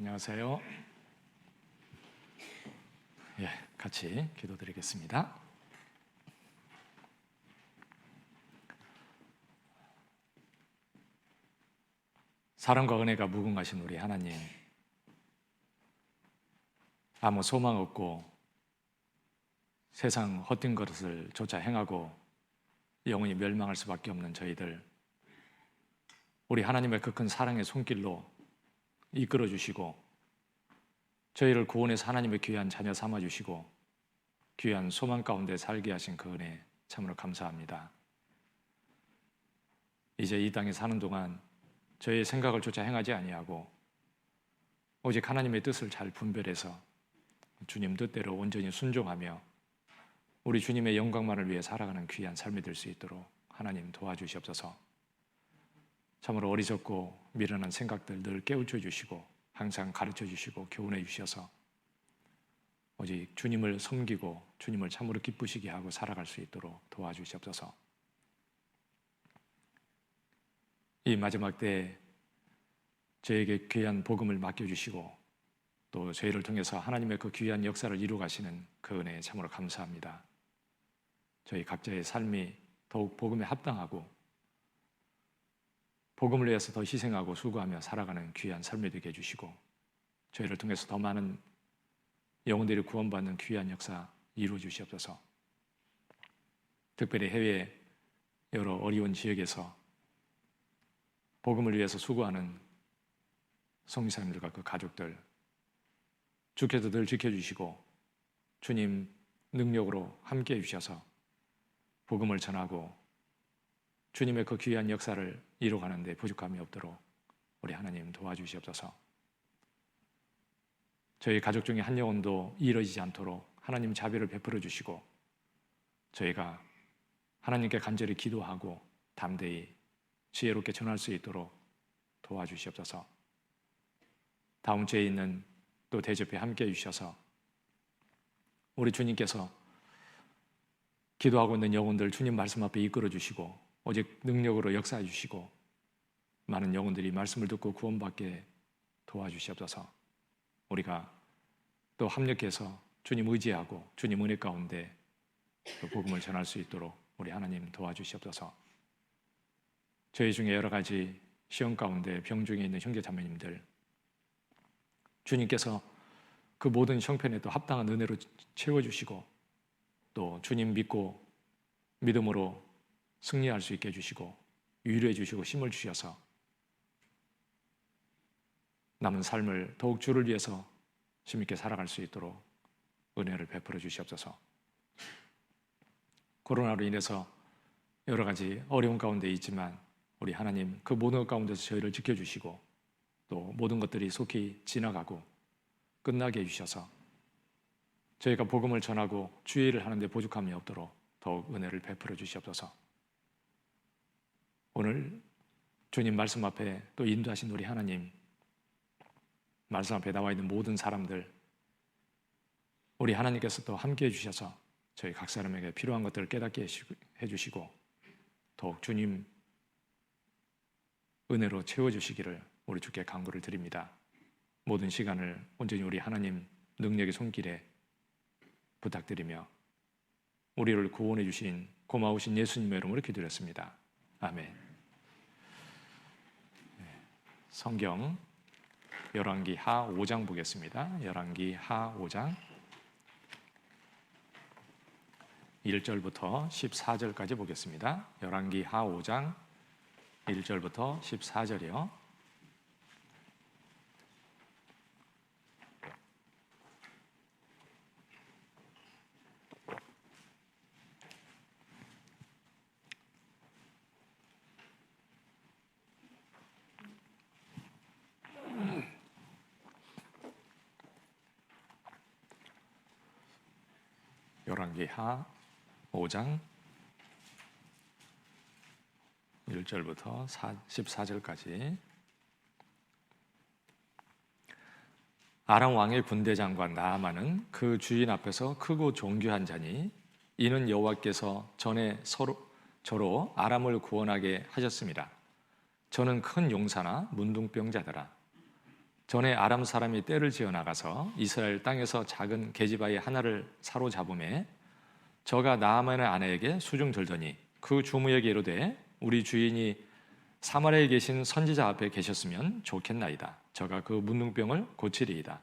안녕하세요. 같이 기도드리겠습니다. 사랑과 은혜가 무궁하신 우리 하나님, 아무 소망 없고 세상 헛된 것을 조차 행하고 영원히 멸망할 수밖에 없는 저희들, 우리 하나님의 그 큰 사랑의 손길로 이끌어 주시고 저희를 구원해서 하나님의 귀한 자녀 삼아 주시고 귀한 소망 가운데 살게 하신 그 은혜 참으로 감사합니다. 이제 이 땅에 사는 동안 저희의 생각을 조차 행하지 아니하고 오직 하나님의 뜻을 잘 분별해서 주님 뜻대로 온전히 순종하며 우리 주님의 영광만을 위해 살아가는 귀한 삶이 될 수 있도록 하나님 도와주시옵소서. 참으로 어리석고 미련한 생각들 늘 깨우쳐 주시고 항상 가르쳐 주시고 교훈해 주셔서 오직 주님을 섬기고 주님을 참으로 기쁘시게 하고 살아갈 수 있도록 도와주시옵소서. 이 마지막 때에 저에게 귀한 복음을 맡겨주시고 또 저희를 통해서 하나님의 그 귀한 역사를 이루어 가시는 그 은혜에 참으로 감사합니다. 저희 각자의 삶이 더욱 복음에 합당하고 복음을 위해서 더 희생하고 수고하며 살아가는 귀한 삶이 되게 해주시고 저희를 통해서 더 많은 영혼들이 구원받는 귀한 역사 이루어 주시옵소서. 특별히 해외 여러 어려운 지역에서 복음을 위해서 수고하는 성도님들과 그 가족들 주께서 늘 지켜주시고 주님 능력으로 함께해 주셔서 복음을 전하고 주님의 그 귀한 역사를 이루어가는 데 부족함이 없도록 우리 하나님 도와주시옵소서. 저희 가족 중에 한 영혼도 이루어지지 않도록 하나님 자비를 베풀어 주시고 저희가 하나님께 간절히 기도하고 담대히 지혜롭게 전할 수 있도록 도와주시옵소서. 다음 주에 있는 또 대접에 함께해 주셔서 우리 주님께서 기도하고 있는 영혼들 주님 말씀 앞에 이끌어 주시고 오직 능력으로 역사해 주시고 많은 영혼들이 말씀을 듣고 구원받게 도와주시옵소서. 우리가 또 합력해서 주님 의지하고 주님 은혜 가운데 또 복음을 전할 수 있도록 우리 하나님 도와주시옵소서. 저희 중에 여러 가지 시험 가운데 병중에 있는 형제 자매님들 주님께서 그 모든 형편에 또 합당한 은혜로 채워주시고 또 주님 믿고 믿음으로 승리할 수 있게 해주시고 위로해 주시고 힘을 주셔서 남은 삶을 더욱 주를 위해서 힘있게 살아갈 수 있도록 은혜를 베풀어 주시옵소서. 코로나로 인해서 여러 가지 어려운 가운데 있지만 우리 하나님 그 모든 것 가운데서 저희를 지켜주시고 또 모든 것들이 속히 지나가고 끝나게 해주셔서 저희가 복음을 전하고 주의를 하는 데 부족함이 없도록 더욱 은혜를 베풀어 주시옵소서. 오늘 주님 말씀 앞에 또 인도하신 우리 하나님 말씀 앞에 나와 있는 모든 사람들 우리 하나님께서 또 함께 해주셔서 저희 각 사람에게 필요한 것들을 깨닫게 해주시고 더욱 주님 은혜로 채워주시기를 우리 주께 간구를 드립니다. 모든 시간을 온전히 우리 하나님 능력의 손길에 부탁드리며 우리를 구원해 주신 고마우신 예수님의 이름으로 기도드렸습니다. 아멘. 성경 열왕기 하 5장 보겠습니다. 열왕기 하 5장 1절부터 14절까지 보겠습니다. 열왕기 하 5장 1절부터 14절이요. 열왕기 하 5장 1절부터 14절까지. 아람 왕의 군대 장관 나아만은 그 주인 앞에서 크고 존귀한 자니 이는 여호와께서 전에 저로 아람을 구원하게 하셨습니다. 저는 큰 용사나 문둥병자더라. 전에 아람 사람이 떼를 지어 나가서 이스라엘 땅에서 작은 계집아이 하나를 사로잡음에 저가 나아만의 아내에게 수중 들더니 그 주무에게 이르되 우리 주인이 사마리아에 계신 선지자 앞에 계셨으면 좋겠나이다. 저가 그 문둥병을 고치리이다.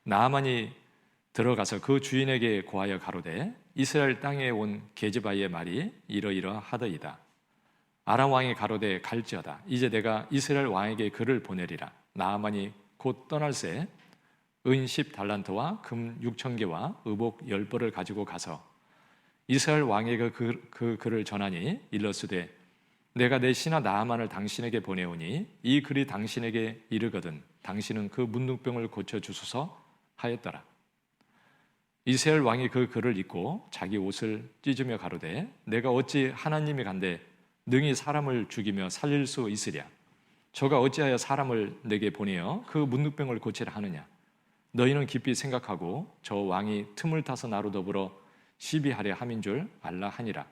나아만이 들어가서 그 주인에게 고하여 가로되 이스라엘 땅에 온 계집아이의 말이 이러이러하더이다. 아람 왕이 가로되 갈지어다. 이제 내가 이스라엘 왕에게 그를 보내리라. 나아만이 곧 떠날새 은 10달란트와 금 6,000개와 의복 10벌을 가지고 가서 이스라엘 왕에게 그 글을 전하니 일러스되 내가 내 신하 나아만을 당신에게 보내오니 이 글이 당신에게 이르거든 당신은 그 문둥병을 고쳐주소서 하였더라. 이스라엘 왕이 그 글을 읽고 자기 옷을 찢으며 가로되 내가 어찌 하나님이 간데 능히 사람을 죽이며 살릴 수 있으랴. 저가 어찌하여 사람을 내게 보내어 그 문둥병을 고치라 하느냐. 너희는 깊이 생각하고 저 왕이 틈을 타서 나로 더불어 시비하려 함인 줄 알라 하니라.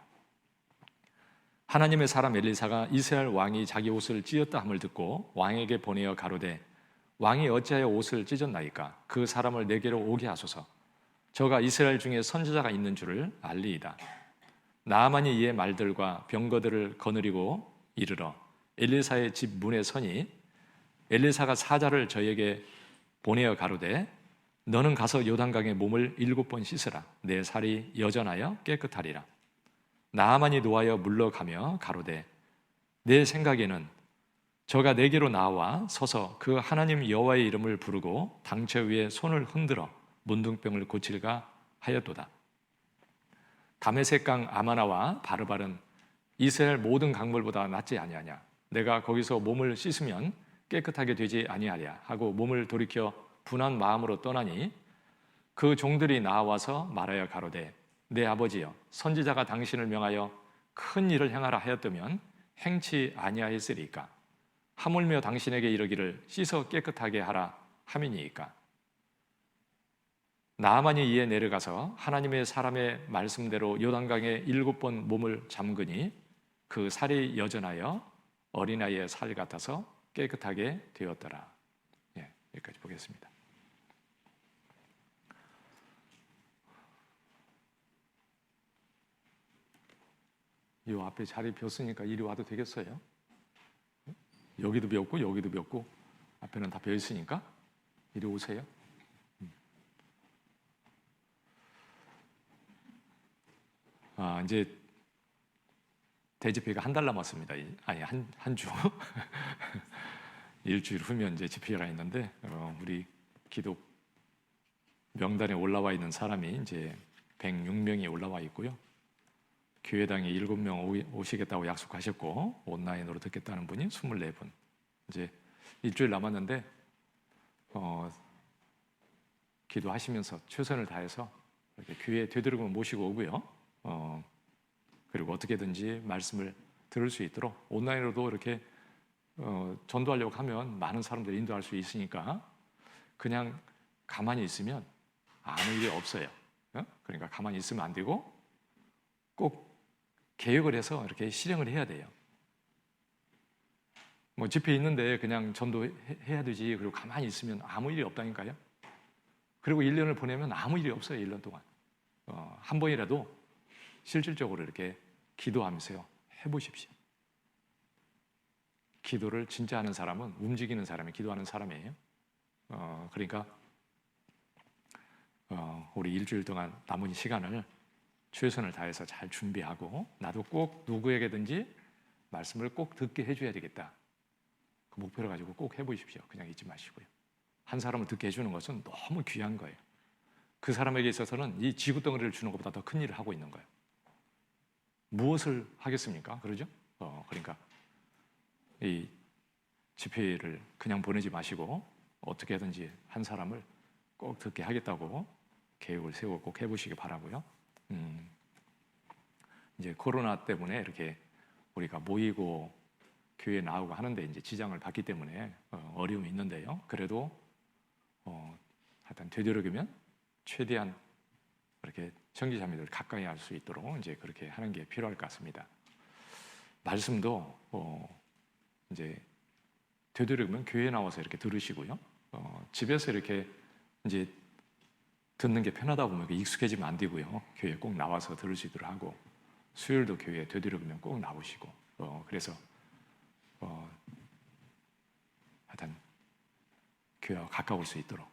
하나님의 사람 엘리사가 이스라엘 왕이 자기 옷을 찢었다 함을 듣고 왕에게 보내어 가로되 왕이 어찌하여 옷을 찢었나이까. 그 사람을 내게로 오게 하소서. 저가 이스라엘 중에 선지자가 있는 줄을 알리이다. 나아만이 이의 말들과 병거들을 거느리고 이르러 엘리사의 집 문에 서니 엘리사가 사자를 저에게 보내어 가로되 너는 가서 요단강에 몸을 7번 씻으라. 내 살이 여전하여 깨끗하리라. 나아만이 노하여 물러가며 가로되 내 생각에는 저가 내게로 나와 서서 그 하나님 여호와의 이름을 부르고 당처 위에 손을 흔들어 문둥병을 고칠까 하였도다. 다메섹강 아마나와 바르발은 이스라엘 모든 강물보다 낫지 아니하냐. 내가 거기서 몸을 씻으면 깨끗하게 되지 아니하랴 하고 몸을 돌이켜 분한 마음으로 떠나니 그 종들이 나와서 말하여 가로되 내 아버지여 선지자가 당신을 명하여 큰 일을 행하라 하였다면 행치 아니하였으리까. 하물며 당신에게 이르기를 씻어 깨끗하게 하라 함이니이까. 나아만이 이에 내려가서 하나님의 사람의 말씀대로 요단강에 7번 몸을 잠그니 그 살이 여전하여 어린아이의 살 같아서 깨끗하게 되었더라. 여기까지 보겠습니다. 이 앞에 자리 비었으니까 이리 와도 되겠어요? 여기도 비었고 여기도 비었고 앞에는 다 비어있으니까 이리 오세요. 이제 대집회가 한 달 남았습니다. 아니 한 주. 일주일 후면 이제 집회가 있는데 우리 기독 명단에 올라와 있는 사람이 이제 106명이 올라와 있고요. 교회당에 7명 오시겠다고 약속하셨고 온라인으로 듣겠다는 분이 24분. 이제 일주일 남았는데 기도하시면서 최선을 다해서 이렇게 교회 되도록이면 모시고 오고요. 그리고 어떻게든지 말씀을 들을 수 있도록 온라인으로도 이렇게 전도하려고 하면 많은 사람들 인도할 수 있으니까 그냥 가만히 있으면 아무 일이 없어요. 그러니까 가만히 있으면 안 되고 꼭 계획을 해서 이렇게 실행을 해야 돼요. 뭐 집회 있는데 그냥 전도해야 되지 그리고 가만히 있으면 아무 일이 없다니까요. 그리고 1년을 보내면 아무 일이 없어요. 1년 동안 한 번이라도 실질적으로 이렇게 기도하면서요 해보십시오. 기도를 진짜 하는 사람은 움직이는 사람이 기도하는 사람이에요. 그러니까 우리 일주일 동안 남은 시간을 최선을 다해서 잘 준비하고 나도 꼭 누구에게든지 말씀을 꼭 듣게 해줘야 되겠다. 그 목표를 가지고 꼭 해보십시오. 그냥 잊지 마시고요. 한 사람을 듣게 해주는 것은 너무 귀한 거예요. 그 사람에게 있어서는 이 지구 덩어리를 주는 것보다 더 큰 일을 하고 있는 거예요. 무엇을 하겠습니까? 그러죠? 그러니까 이 집회를 그냥 보내지 마시고 어떻게 하든지 한 사람을 꼭 듣게 하겠다고 계획을 세우고 꼭 해보시기 바라고요. 이제 코로나 때문에 이렇게 우리가 모이고 교회에 나오고 하는데 이제 지장을 받기 때문에 어려움이 있는데요. 그래도 하여튼 되도록이면 최대한 이렇게 청지자매들 가까이 할 수 있도록 이제 그렇게 하는 게 필요할 것 같습니다. 말씀도 이제 되도록이면 교회에 나와서 이렇게 들으시고요. 집에서 이렇게 이제 듣는 게 편하다 보면 익숙해지면 안 되고요. 교회에 꼭 나와서 들을 수 있도록 하고, 수요일도 교회에 되도록이면 꼭 나오시고, 그래서 하여튼 교회와 가까울 수 있도록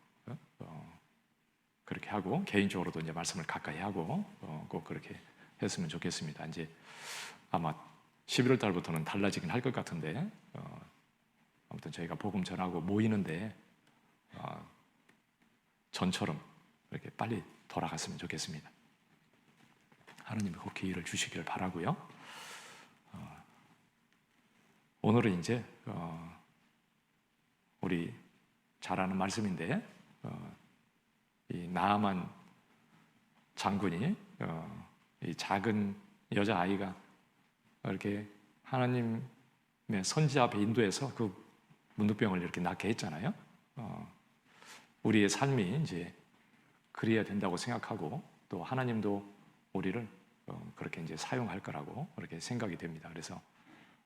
그렇게 하고, 개인적으로도 이제 말씀을 가까이 하고 꼭 그렇게 했으면 좋겠습니다. 이제 아마 11월 달부터는 달라지긴 할 것 같은데, 아무튼 저희가 복음 전하고 모이는데 전처럼 이렇게 빨리 돌아갔으면 좋겠습니다. 하나님이 그 기회를 주시기를 바라고요. 오늘은 이제 우리 잘 아는 말씀인데, 이 나아만 장군이 이 작은 여자 아이가 이렇게 하나님의 선지 앞에 인도해서 그 문둥병을 이렇게 낫게 했잖아요. 우리의 삶이 이제 그래야 된다고 생각하고, 또 하나님도 우리를 그렇게 이제 사용할 거라고 그렇게 생각이 됩니다. 그래서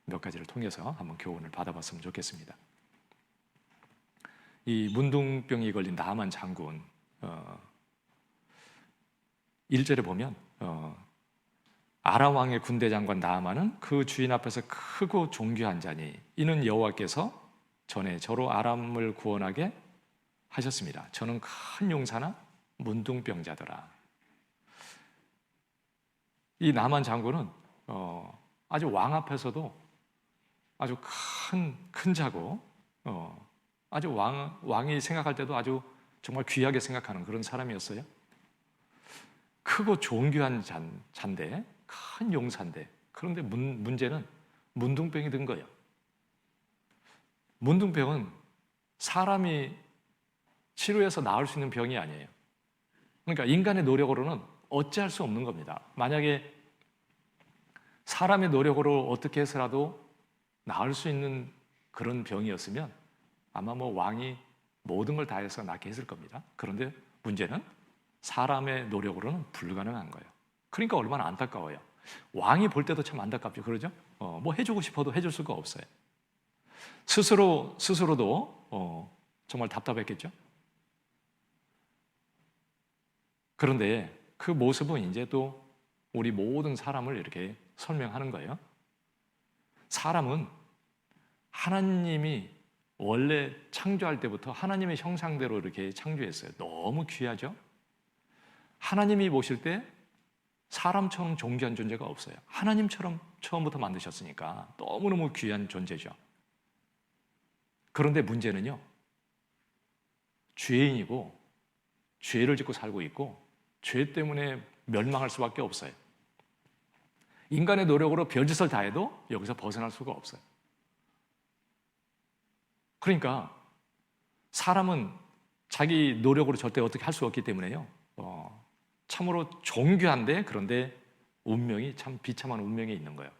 몇 가지를 통해서 한번 교훈을 받아봤으면 좋겠습니다. 이 문둥병이 걸린 나아만 장군, 1절에 보면 아람 왕의 군대 장관 나아만은 그 주인 앞에서 크고 존귀한 자니 이는 여호와께서 전에 저로 아람을 구원하게 하셨습니다. 저는 큰 용사나 문둥병자더라. 이 나아만 장군은 아주 왕 앞에서도 아주 큰 자고, 아주 왕이 생각할 때도 아주 정말 귀하게 생각하는 그런 사람이었어요. 크고 존귀한 잔데, 큰 용사인데, 그런데 문제는 문둥병이 든 거예요. 문둥병은 사람이 치료해서 나을 수 있는 병이 아니에요. 그러니까 인간의 노력으로는 어찌할 수 없는 겁니다. 만약에 사람의 노력으로 어떻게 해서라도 나을 수 있는 그런 병이었으면 아마 왕이 모든 걸 다해서 낫게 했을 겁니다. 그런데 문제는 사람의 노력으로는 불가능한 거예요. 그러니까 얼마나 안타까워요. 왕이 볼 때도 참 안타깝죠. 그러죠? 해주고 싶어도 해줄 수가 없어요. 스스로도 정말 답답했겠죠? 그런데 그 모습은 이제 또 우리 모든 사람을 이렇게 설명하는 거예요. 사람은 하나님이 원래 창조할 때부터 하나님의 형상대로 이렇게 창조했어요. 너무 귀하죠? 하나님이 보실 때 사람처럼 존귀한 존재가 없어요. 하나님처럼 처음부터 만드셨으니까 너무너무 귀한 존재죠. 그런데 문제는요, 죄인이고 죄를 짓고 살고 있고 죄 때문에 멸망할 수밖에 없어요. 인간의 노력으로 별짓을 다 해도 여기서 벗어날 수가 없어요. 그러니까 사람은 자기 노력으로 절대 어떻게 할 수 없기 때문에요, 참으로 존귀한데, 그런데 운명이 참 비참한 운명에 있는 거예요.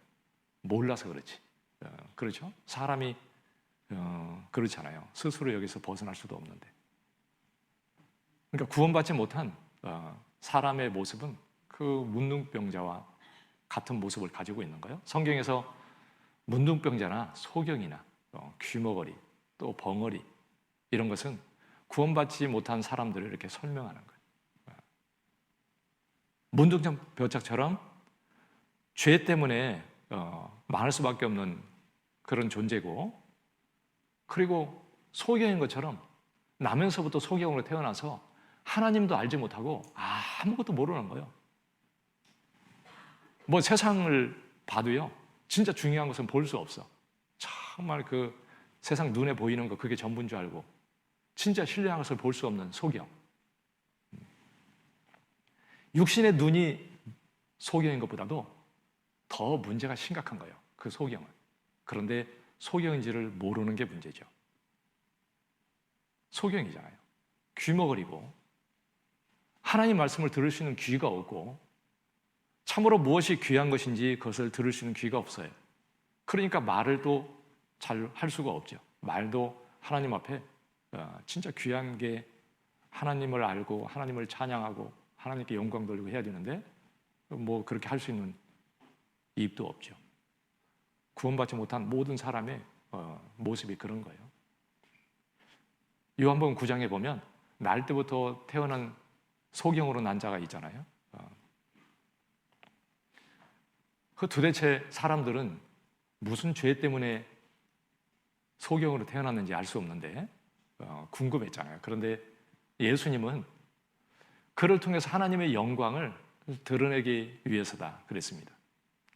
몰라서 그렇지. 그렇죠? 사람이 그렇잖아요. 스스로 여기서 벗어날 수도 없는데. 그러니까 구원받지 못한 사람의 모습은 그 문둥병자와 같은 모습을 가지고 있는 거예요. 성경에서 문둥병자나 소경이나 귀머거리, 또 벙어리, 이런 것은 구원받지 못한 사람들을 이렇게 설명하는 거예요. 문둥병자처럼 죄 때문에 망할 수밖에 없는 그런 존재고, 그리고 소경인 것처럼 나면서부터 소경으로 태어나서 하나님도 알지 못하고 아무것도 모르는 거예요. 세상을 봐도요, 진짜 중요한 것은 볼 수 없어. 정말 그 세상 눈에 보이는 거, 그게 전부인 줄 알고 진짜 신뢰한 것을 볼 수 없는 소경. 육신의 눈이 소경인 것보다도 더 문제가 심각한 거예요, 그 소경은. 그런데 소경인지를 모르는 게 문제죠. 소경이잖아요. 귀머거리고 하나님 말씀을 들을 수 있는 귀가 없고, 참으로 무엇이 귀한 것인지 그것을 들을 수 있는 귀가 없어요. 그러니까 말을 또 잘 할 수가 없죠. 말도 하나님 앞에 진짜 귀한 게 하나님을 알고 하나님을 찬양하고 하나님께 영광 돌리고 해야 되는데 그렇게 할 수 있는 입도 없죠. 구원받지 못한 모든 사람의 모습이 그런 거예요. 요한복음 9장에 보면 날 때부터 태어난 소경으로 난 자가 있잖아요. 그 도대체 사람들은 무슨 죄 때문에 소경으로 태어났는지 알 수 없는데 궁금했잖아요. 그런데 예수님은 그를 통해서 하나님의 영광을 드러내기 위해서다 그랬습니다.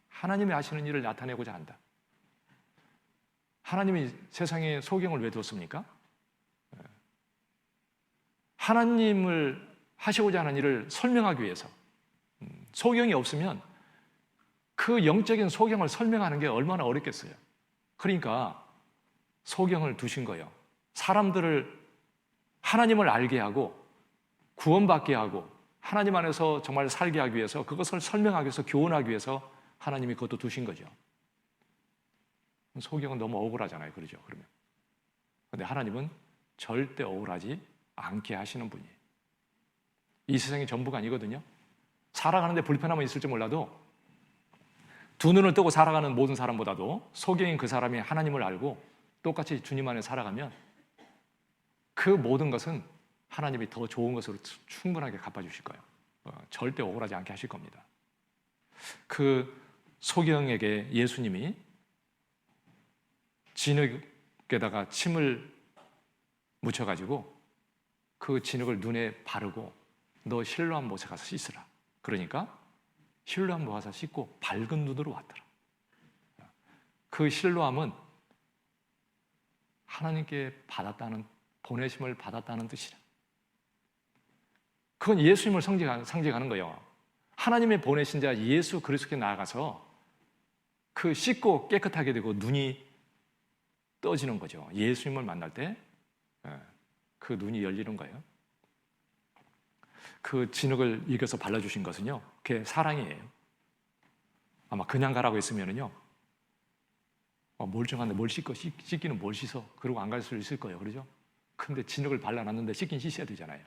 하나님이 하시는 일을 나타내고자 한다. 하나님이 세상에 소경을 왜 뒀습니까? 하나님을 하시고자 하는 일을 설명하기 위해서. 소경이 없으면 그 영적인 소경을 설명하는 게 얼마나 어렵겠어요. 그러니까 소경을 두신 거예요. 사람들을 하나님을 알게 하고 구원받게 하고 하나님 안에서 정말 살게 하기 위해서, 그것을 설명하기 위해서, 교훈하기 위해서 하나님이 그것도 두신 거죠. 소경은 너무 억울하잖아요. 그러죠? 그러면. 근데 하나님은 절대 억울하지 않게 하시는 분이에요. 이 세상이 전부가 아니거든요. 살아가는데 불편함은 있을지 몰라도 두 눈을 뜨고 살아가는 모든 사람보다도 소경인 그 사람이 하나님을 알고 똑같이 주님 안에 살아가면 그 모든 것은 하나님이 더 좋은 것으로 충분하게 갚아주실 거예요. 절대 억울하지 않게 하실 겁니다. 그 소경에게 예수님이 진흙에다가 침을 묻혀가지고 그 진흙을 눈에 바르고 너 실로암 못에 가서 씻으라. 그러니까 실로암 못에 가서 씻고 밝은 눈으로 왔더라. 그 실로암은 하나님께 받았다는, 보내심을 받았다는 뜻이라. 그건 예수님을 상징하는 거예요. 하나님의 보내신 자 예수 그리스도께 나아가서 그 씻고 깨끗하게 되고 눈이 떠지는 거죠. 예수님을 만날 때 그 눈이 열리는 거예요. 그 진흙을 이겨서 발라주신 것은요, 그게 사랑이에요. 아마 그냥 가라고 했으면은요, 멀쩡한데 뭘 씻고, 씻기는 뭘 씻어, 그러고 안 갈 수 있을 거예요. 그러죠? 근데 진흙을 발라놨는데 씻긴 씻어야 되잖아요.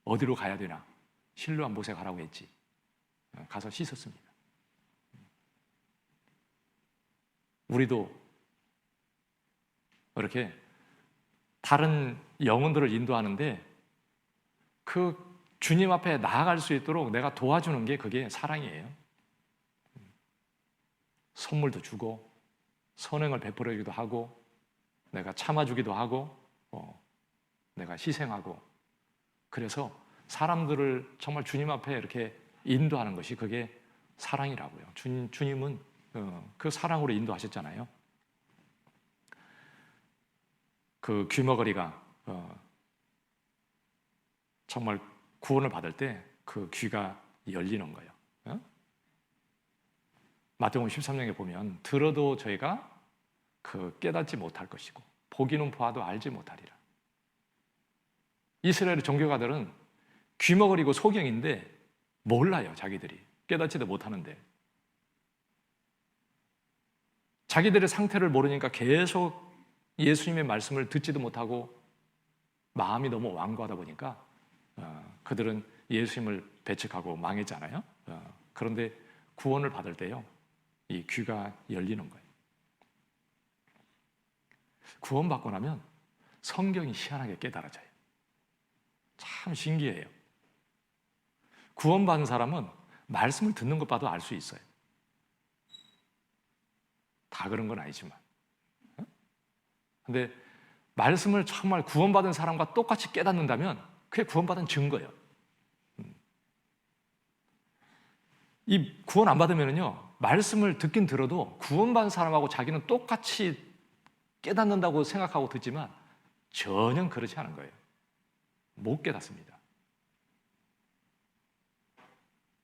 어디로 가야 되나? 실로암 못에 가라고 했지. 가서 씻었습니다. 우리도 이렇게 다른 영혼들을 인도하는데 그 주님 앞에 나아갈 수 있도록 내가 도와주는 게 그게 사랑이에요. 선물도 주고 선행을 베풀어주기도 하고 내가 참아주기도 하고 내가 희생하고, 그래서 사람들을 정말 주님 앞에 이렇게 인도하는 것이 그게 사랑이라고요. 주님은 그 사랑으로 인도하셨잖아요. 그 귀머거리가 정말 구원을 받을 때 그 귀가 열리는 거예요. 마태복음 13장에 보면 들어도 저희가 그 깨닫지 못할 것이고 보기는 보아도 알지 못하리라. 이스라엘 종교가들은 귀머거리고 소경인데 몰라요. 자기들이 깨닫지도 못하는데 자기들의 상태를 모르니까 계속 예수님의 말씀을 듣지도 못하고 마음이 너무 완고하다 보니까 그들은 예수님을 배척하고 망했잖아요. 그런데 구원을 받을 때요, 이 귀가 열리는 거예요. 구원받고 나면 성경이 희한하게 깨달아져요. 참 신기해요. 구원받은 사람은 말씀을 듣는 것 봐도 알 수 있어요. 다 그런 건 아니지만. 근데 말씀을 정말 구원받은 사람과 똑같이 깨닫는다면 그게 구원받은 증거예요. 이 구원 안 받으면요, 말씀을 듣긴 들어도 구원받은 사람하고 자기는 똑같이 깨닫는다고 생각하고 듣지만 전혀 그렇지 않은 거예요. 못 깨닫습니다.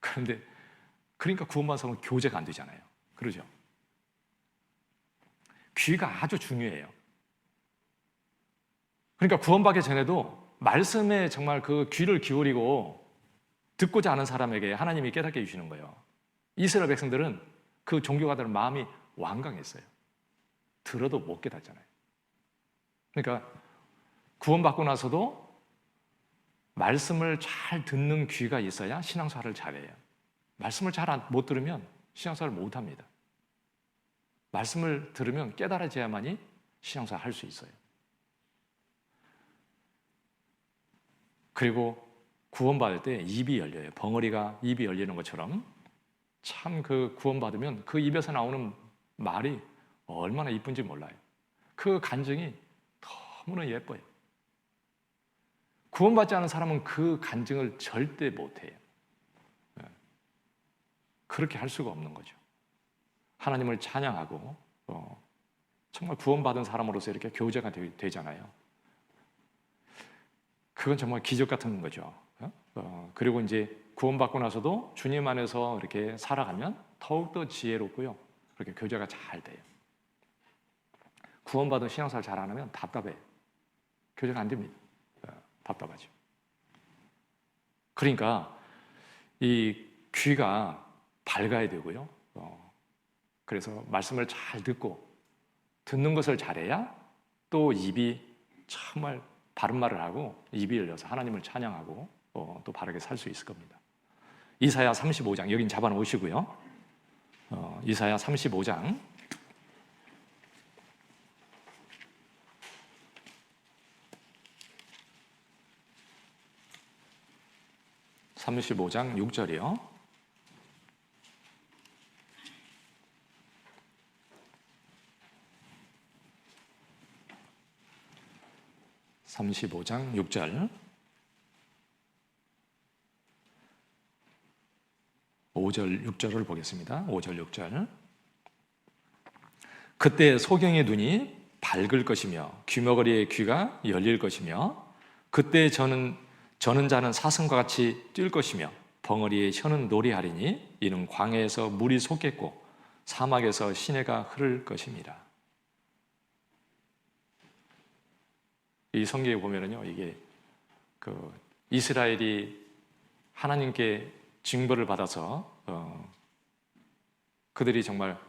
그런데 그러니까 구원받은 사람은 교제가 안 되잖아요. 그러죠? 귀가 아주 중요해요. 그러니까 구원받기 전에도 말씀에 정말 그 귀를 기울이고 듣고자 하는 사람에게 하나님이 깨닫게 해주시는 거예요. 이스라엘 백성들은 그 종교가들은 마음이 완강했어요. 들어도 못 깨닫잖아요. 그러니까 구원받고 나서도 말씀을 잘 듣는 귀가 있어야 신앙생활을 잘해요. 말씀을 잘 못 들으면 신앙생활을 못합니다. 말씀을 들으면 깨달아져야만이 신앙생활을 할 수 있어요. 그리고 구원받을 때 입이 열려요. 벙어리가 입이 열리는 것처럼 참 그 구원받으면 그 입에서 나오는 말이 얼마나 이쁜지 몰라요. 그 간증이 너무나 예뻐요. 구원받지 않은 사람은 그 간증을 절대 못해요. 그렇게 할 수가 없는 거죠. 하나님을 찬양하고 정말 구원받은 사람으로서 이렇게 교제가 되잖아요. 그건 정말 기적 같은 거죠. 그리고 이제 구원받고 나서도 주님 안에서 이렇게 살아가면 더욱더 지혜롭고요. 그렇게 교제가 잘 돼요. 구원받은 신앙생활 잘 안 하면 답답해요. 교제가 안 됩니다. 답답하죠. 그러니까 이 귀가 밝아야 되고요. 그래서 말씀을 잘 듣고 듣는 것을 잘해야 또 입이 정말 바른 말을 하고 입이 열려서 하나님을 찬양하고 또 바르게 살 수 있을 겁니다. 이사야 35장 여긴 잡아놓으시고요. 이사야 35장 6절이요. (35장) 6절 5절 6절을 보겠습니다. 5절 6절 그때 소경의 눈이 밝을 것이며 귀머거리의 귀가 열릴 것이며 그때 저는 자는 사슴과 같이 뛸 것이며 벙어리의 혀는 노래하리니 이는 광야에서 물이 솟겠고 사막에서 시내가 흐를 것입니다. 이 성경에 보면은요, 이게 이스라엘이 하나님께 징벌을 받아서 그들이 정말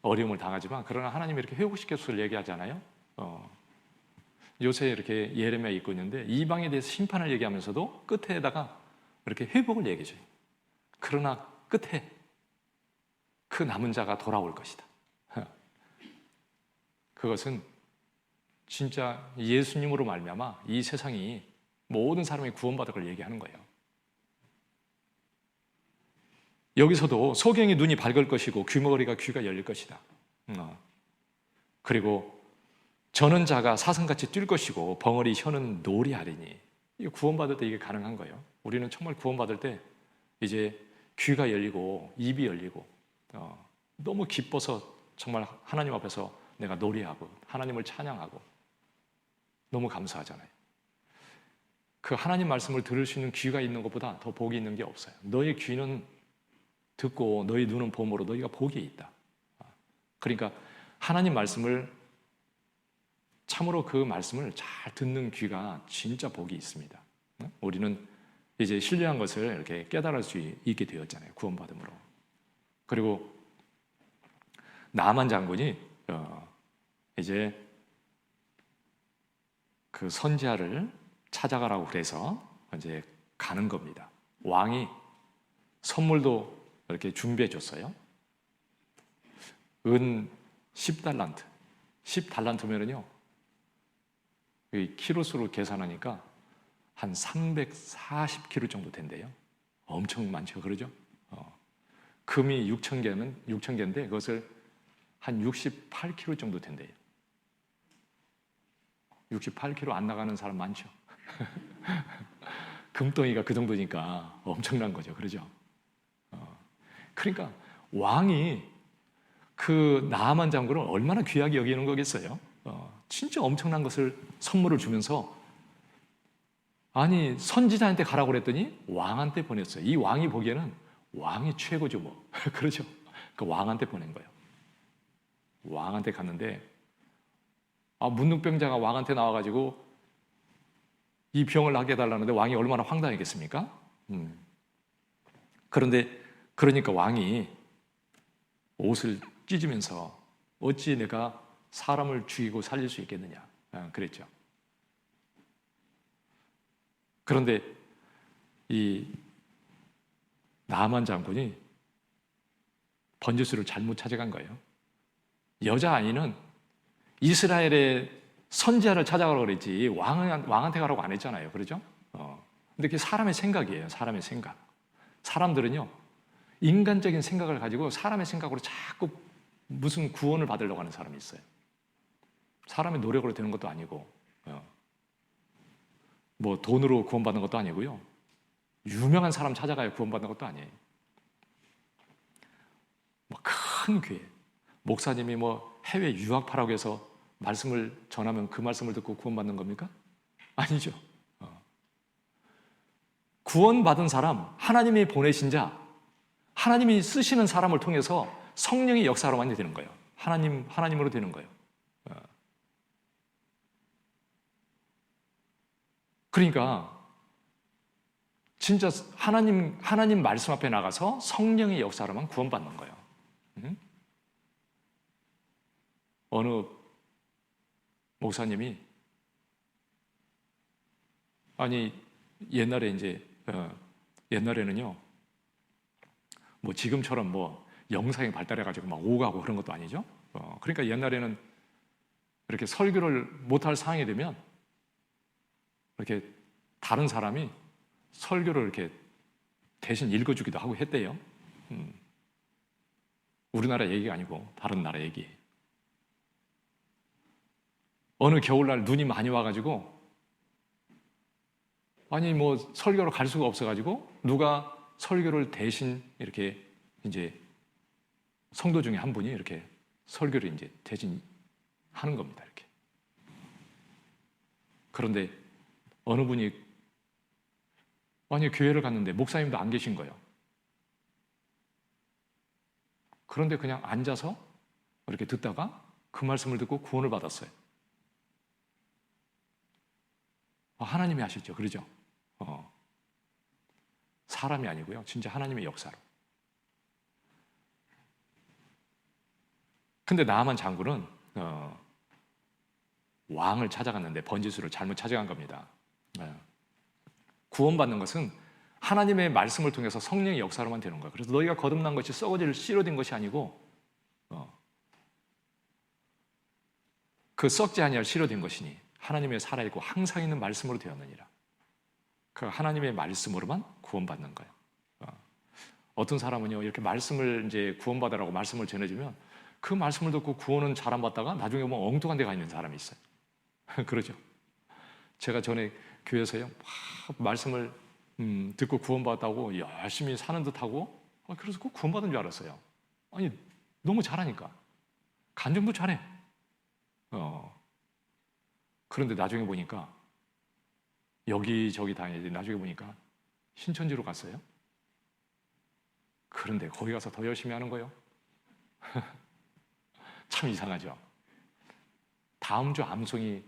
어려움을 당하지만 그러나 하나님이 이렇게 회복시켜서 얘기하잖아요. 요새 이렇게 예레미야 읽고 있는데 이방에 대해서 심판을 얘기하면서도 끝에다가 이렇게 회복을 얘기해줘요. 그러나 끝에 그 남은 자가 돌아올 것이다. 그것은 진짜 예수님으로 말미암아 이 세상이 모든 사람이 구원받을 걸 얘기하는 거예요. 여기서도 소경의 눈이 밝을 것이고 귀머거리가 귀가 열릴 것이다. 그리고 저는 자가 사슴같이 뛸 것이고 벙어리 혀는 노래하리니. 이게 구원받을 때 이게 가능한 거예요. 우리는 정말 구원받을 때 이제 귀가 열리고 입이 열리고 너무 기뻐서 정말 하나님 앞에서 내가 노래하고 하나님을 찬양하고 너무 감사하잖아요. 그 하나님 말씀을 들을 수 있는 귀가 있는 것보다 더 복이 있는 게 없어요. 너의 귀는 듣고 너희 눈은 봄으로 너희가 복이 있다. 그러니까 하나님 말씀을 참으로 그 말씀을 잘 듣는 귀가 진짜 복이 있습니다. 우리는 이제 신뢰한 것을 이렇게 깨달을 수 있게 되었잖아요. 구원받음으로. 그리고 나만 장군이 이제 그 선지자를 찾아가라고 그래서 이제 가는 겁니다. 왕이 선물도 이렇게 준비해 줬어요. 은 10달란트. 10달란트면은요, 키로수로 계산하니까 한 340kg 정도 된대요. 엄청 많죠, 그러죠? 금이 6,000개인데 그것을 한 68kg 정도 된대요. 68kg 안 나가는 사람 많죠? 금덩이가 그 정도니까 엄청난 거죠, 그러죠? 그러니까 왕이 그 나아만 장군을 얼마나 귀하게 여기는 거겠어요? 진짜 엄청난 것을 선물을 주면서 아니 선지자한테 가라고 그랬더니 왕한테 보냈어요. 이 왕이 보기에는 왕이 최고죠 뭐. 그러죠? 그 왕한테 보낸 거예요. 왕한테 갔는데 문둥병자가 왕한테 나와가지고 이 병을 낫게 해달라는데 왕이 얼마나 황당했겠습니까? 그러니까 왕이 옷을 찢으면서 어찌 내가 사람을 죽이고 살릴 수 있겠느냐 그랬죠. 그런데 이 나아만 장군이 번지수를 잘못 찾아간 거예요. 여자 아이는 이스라엘의 선지자를 찾아가라고 그랬지 왕한테 가라고 안 했잖아요. 그렇죠? 근데 그게 사람의 생각이에요. 사람의 생각. 사람들은요, 인간적인 생각을 가지고 사람의 생각으로 자꾸 무슨 구원을 받으려고 하는 사람이 있어요. 사람의 노력으로 되는 것도 아니고, 뭐 돈으로 구원받는 것도 아니고요. 유명한 사람 찾아가야 구원받는 것도 아니에요. 뭐 큰 교회, 목사님이 뭐 해외 유학파라고 해서 말씀을 전하면 그 말씀을 듣고 구원받는 겁니까? 아니죠. 구원받은 사람, 하나님이 보내신 자, 하나님이 쓰시는 사람을 통해서 성령의 역사로만 되는 거예요. 하나님으로 되는 거예요. 그러니까 진짜 하나님 말씀 앞에 나가서 성령의 역사로만 구원받는 거예요. 어느 목사님이 옛날에는요, 뭐 지금처럼 뭐 영상이 발달해가지고 막 오가고 그런 것도 아니죠. 그러니까 옛날에는 이렇게 설교를 못할 상황이 되면 이렇게 다른 사람이 설교를 이렇게 대신 읽어주기도 하고 했대요. 우리나라 얘기가 아니고 다른 나라 얘기. 어느 겨울날 눈이 많이 와가지고 뭐 설교로 갈 수가 없어가지고 누가 설교를 대신 이렇게 이제 성도 중에 한 분이 이렇게 설교를 이제 대신 하는 겁니다. 이렇게. 그런데 어느 분이 교회를 갔는데 목사님도 안 계신 거예요. 그런데 그냥 앉아서 이렇게 듣다가 그 말씀을 듣고 구원을 받았어요. 하나님이 하시죠. 그러죠? 사람이 아니고요. 진짜 하나님의 역사로. 근데 나아만 장군은 왕을 찾아갔는데 번지수를 잘못 찾아간 겁니다. 구원받는 것은 하나님의 말씀을 통해서 성령의 역사로만 되는 거예요. 그래서 너희가 거듭난 것이 썩어질 씨로 된 것이 아니고 그 썩지 아니할 씨로 된 것이니 하나님의 살아있고 항상 있는 말씀으로 되었느니라. 그 하나님의 말씀으로만 구원받는 거예요. 어떤 사람은요, 이렇게 말씀을 이제 구원받으라고 말씀을 전해주면 그 말씀을 듣고 구원은 잘 안 받다가 나중에 보면 엉뚱한 데 가 있는 사람이 있어요. 그러죠. 제가 전에 교회에서요, 막 말씀을 듣고 구원받았다고 열심히 사는 듯하고 그래서 꼭 구원받은 줄 알았어요. 너무 잘하니까. 간증도 잘해. 그런데 나중에 보니까 여기저기 다니는데 나중에 보니까 신천지로 갔어요. 그런데 거기 가서 더 열심히 하는 거예요. 참 이상하죠. 다음 주 암송이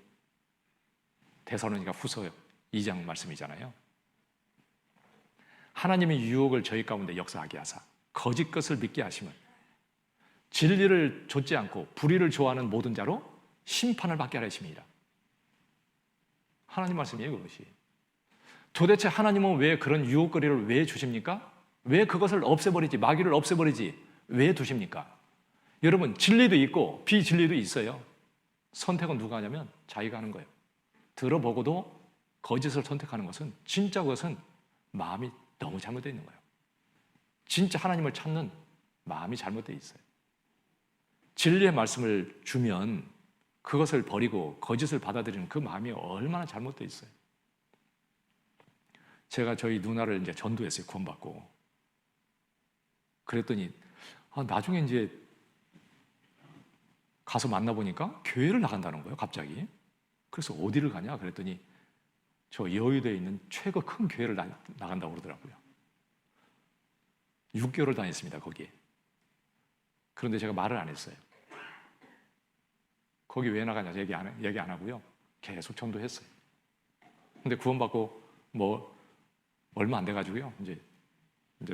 데살로니가 후서 2장 말씀이잖아요. 하나님의 유혹을 저희 가운데 역사하게 하사 거짓 것을 믿게 하심은 진리를 좇지 않고 불의를 좋아하는 모든 자로 심판을 받게 하려 하심이니라. 하나님 말씀이에요, 그것이. 도대체 하나님은 왜 그런 유혹거리를 왜 주십니까? 왜 그것을 없애버리지, 마귀를 없애버리지 왜 두십니까? 여러분, 진리도 있고 비진리도 있어요. 선택은 누가 하냐면 자기가 하는 거예요. 들어보고도 거짓을 선택하는 것은 진짜 그것은 마음이 너무 잘못되어 있는 거예요. 진짜 하나님을 찾는 마음이 잘못되어 있어요. 진리의 말씀을 주면 그것을 버리고 거짓을 받아들이는 그 마음이 얼마나 잘못되어 있어요. 제가 저희 누나를 이제 전도했어요. 구원받고. 그랬더니 나중에 이제 가서 만나보니까 교회를 나간다는 거예요. 갑자기. 그래서 어디를 가냐 그랬더니 저 여의도에 있는 최고 큰 교회를 나간다고 그러더라고요. 6개월을 다녔습니다. 거기에. 그런데 제가 말을 안 했어요. 거기 왜 나가냐 얘기 안 하고요. 계속 전도했어요. 근데 구원받고 뭐 얼마 안 돼가지고요. 이제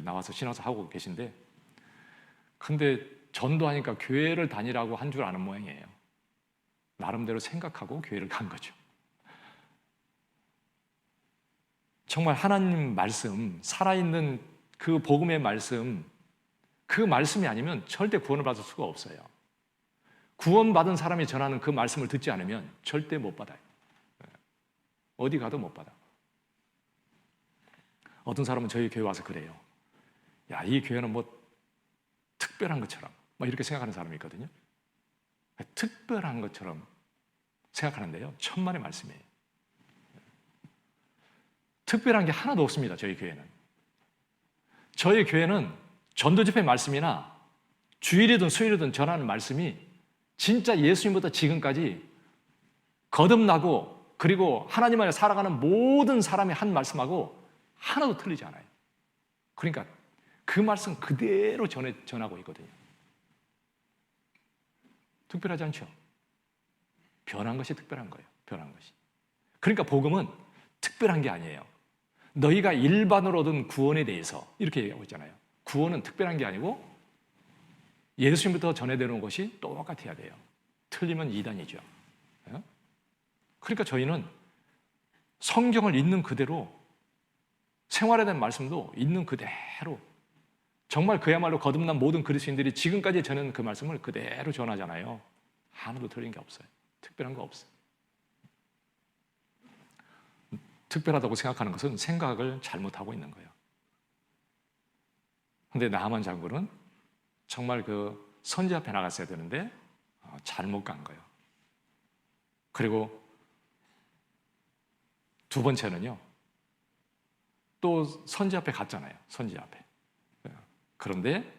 나와서 신앙사 하고 계신데, 근데 전도하니까 교회를 다니라고 한 줄 아는 모양이에요. 나름대로 생각하고 교회를 간 거죠. 정말 하나님 말씀, 살아있는 그 복음의 말씀, 그 말씀이 아니면 절대 구원을 받을 수가 없어요. 구원받은 사람이 전하는 그 말씀을 듣지 않으면 절대 못 받아요. 어디 가도 못 받아. 어떤 사람은 저희 교회 와서 그래요. 야, 이 교회는 뭐 특별한 것처럼 막 이렇게 생각하는 사람이 있거든요. 특별한 것처럼 생각하는데요, 천만의 말씀이에요. 특별한 게 하나도 없습니다. 저희 교회는. 저희 교회는 전도 집회 말씀이나 주일이든 수요일이든 전하는 말씀이 진짜 예수님부터 지금까지 거듭나고 그리고 하나님 안에 살아가는 모든 사람이 한 말씀하고 하나도 틀리지 않아요. 그러니까 그 말씀 그대로 전하고 있거든요. 특별하지 않죠? 변한 것이 특별한 거예요. 변한 것이. 그러니까 복음은 특별한 게 아니에요. 너희가 일반으로 얻은 구원에 대해서 이렇게 얘기하고 있잖아요. 구원은 특별한 게 아니고 예수님부터 전해드리는 것이 똑같아야 돼요. 틀리면 이단이죠. 그러니까 저희는 성경을 있는 그대로, 생활에 대한 말씀도 있는 그대로, 정말 그야말로 거듭난 모든 그리스도인들이 지금까지 전하는 그 말씀을 그대로 전하잖아요. 하나도 틀린 게 없어요. 특별한 거 없어요. 특별하다고 생각하는 것은 생각을 잘못하고 있는 거예요. 근데 나하만 장군은 정말 그 선지 앞에 나갔어야 되는데 잘못 간 거예요. 그리고 두 번째는요, 또 선지 앞에 갔잖아요. 선지 앞에. 그런데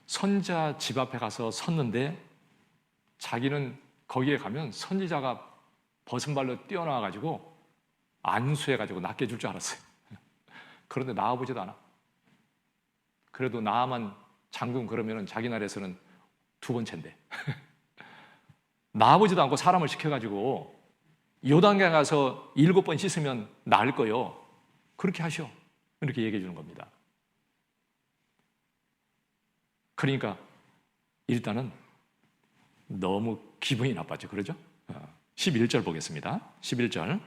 선지자 집 앞에 가서 섰는데 자기는 거기에 가면 선지자가 벗은 발로 뛰어나와가지고 안수해가지고 낫게 해줄 줄 알았어요. 그런데 나와보지도 않아. 그래도 나만 장군 그러면은 자기 나라에서는 두 번째인데 나와보지도 않고 사람을 시켜가지고 요단강에 가서 7번 씻으면 나을 거요. 그렇게 하셔. 이렇게 얘기해 주는 겁니다. 그러니까 일단은 너무 기분이 나빴죠. 그러죠? 11절 보겠습니다. 11절.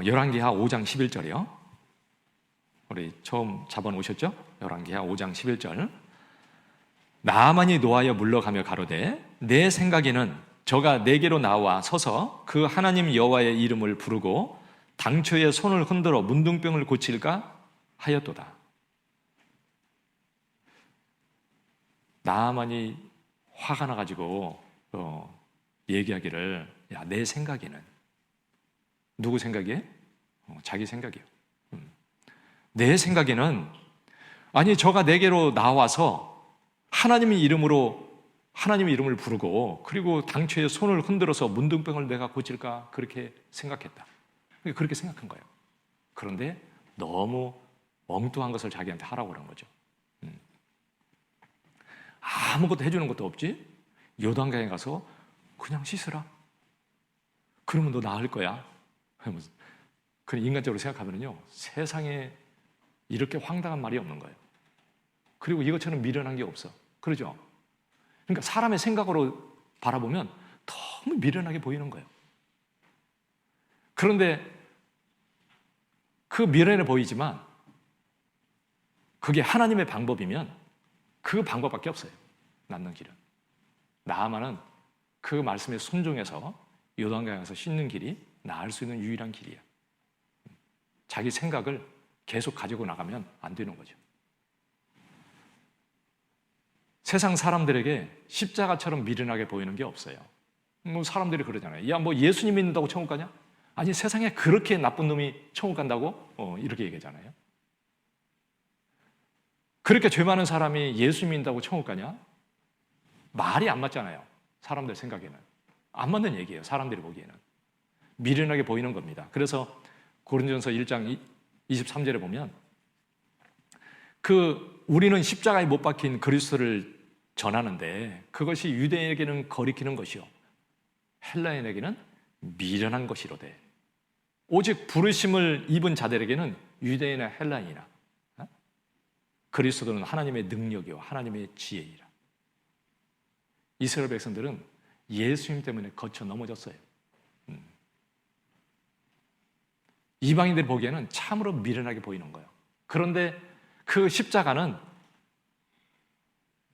열왕기하 5장 11절이요. 우리 처음 잡아놓으셨죠? 열왕기하 5장 11절. 나아만이 노하여 물러가며 가로되 내 생각에는 저가 내게로 나와 서서 그 하나님 여호와의 이름을 부르고 당초에 손을 흔들어 문둥병을 고칠까 하였도다. 나아만이 화가 나가지고 얘기하기를, 야, 내 생각에는. 누구 생각이에요? 자기 생각이에요. 내 생각에는, 아니 저가 내게로 나와서 하나님의 이름을 부르고 그리고 당초에 손을 흔들어서 문둥병을 내가 고칠까 그렇게 생각했다. 그렇게 생각한 거예요. 그런데 너무 엉뚱한 것을 자기한테 하라고 그런 거죠. 아무것도 해주는 것도 없지? 요단강에 가서 그냥 씻으라. 그러면 너 나을 거야. 그냥 인간적으로 생각하면요, 세상에 이렇게 황당한 말이 없는 거예요. 그리고 이것처럼 미련한 게 없어. 그러죠? 그러니까 사람의 생각으로 바라보면 너무 미련하게 보이는 거예요. 그런데 그 미련해 보이지만 그게 하나님의 방법이면 그 방법밖에 없어요. 낫는 길은. 나아만은 그 말씀에 순종해서 요단강에서 씻는 길이 나을 수 있는 유일한 길이야. 자기 생각을 계속 가지고 나가면 안 되는 거죠. 세상 사람들에게 십자가처럼 미련하게 보이는 게 없어요. 뭐 사람들이 그러잖아요. 야, 뭐 예수님 믿는다고 천국 가냐? 아니, 세상에 그렇게 나쁜 놈이 천국 간다고? 이렇게 얘기하잖아요. 그렇게 죄 많은 사람이 예수 믿는다고 천국 가냐? 말이 안 맞잖아요. 사람들 생각에는. 안 맞는 얘기예요. 사람들이 보기에는. 미련하게 보이는 겁니다. 그래서 고린도전서 1장 23절에 보면 우리는 십자가에 못 박힌 그리스도를 전하는데 그것이 유대인에게는 거리끼는 것이요 헬라인에게는 미련한 것이로되 오직 부르심을 입은 자들에게는 유대인이나 헬라인이나 그리스도는 하나님의 능력이요 하나님의 지혜이라. 이스라엘 백성들은 예수님 때문에 거쳐 넘어졌어요. 이방인들이 보기에는 참으로 미련하게 보이는 거예요. 그런데 그 십자가는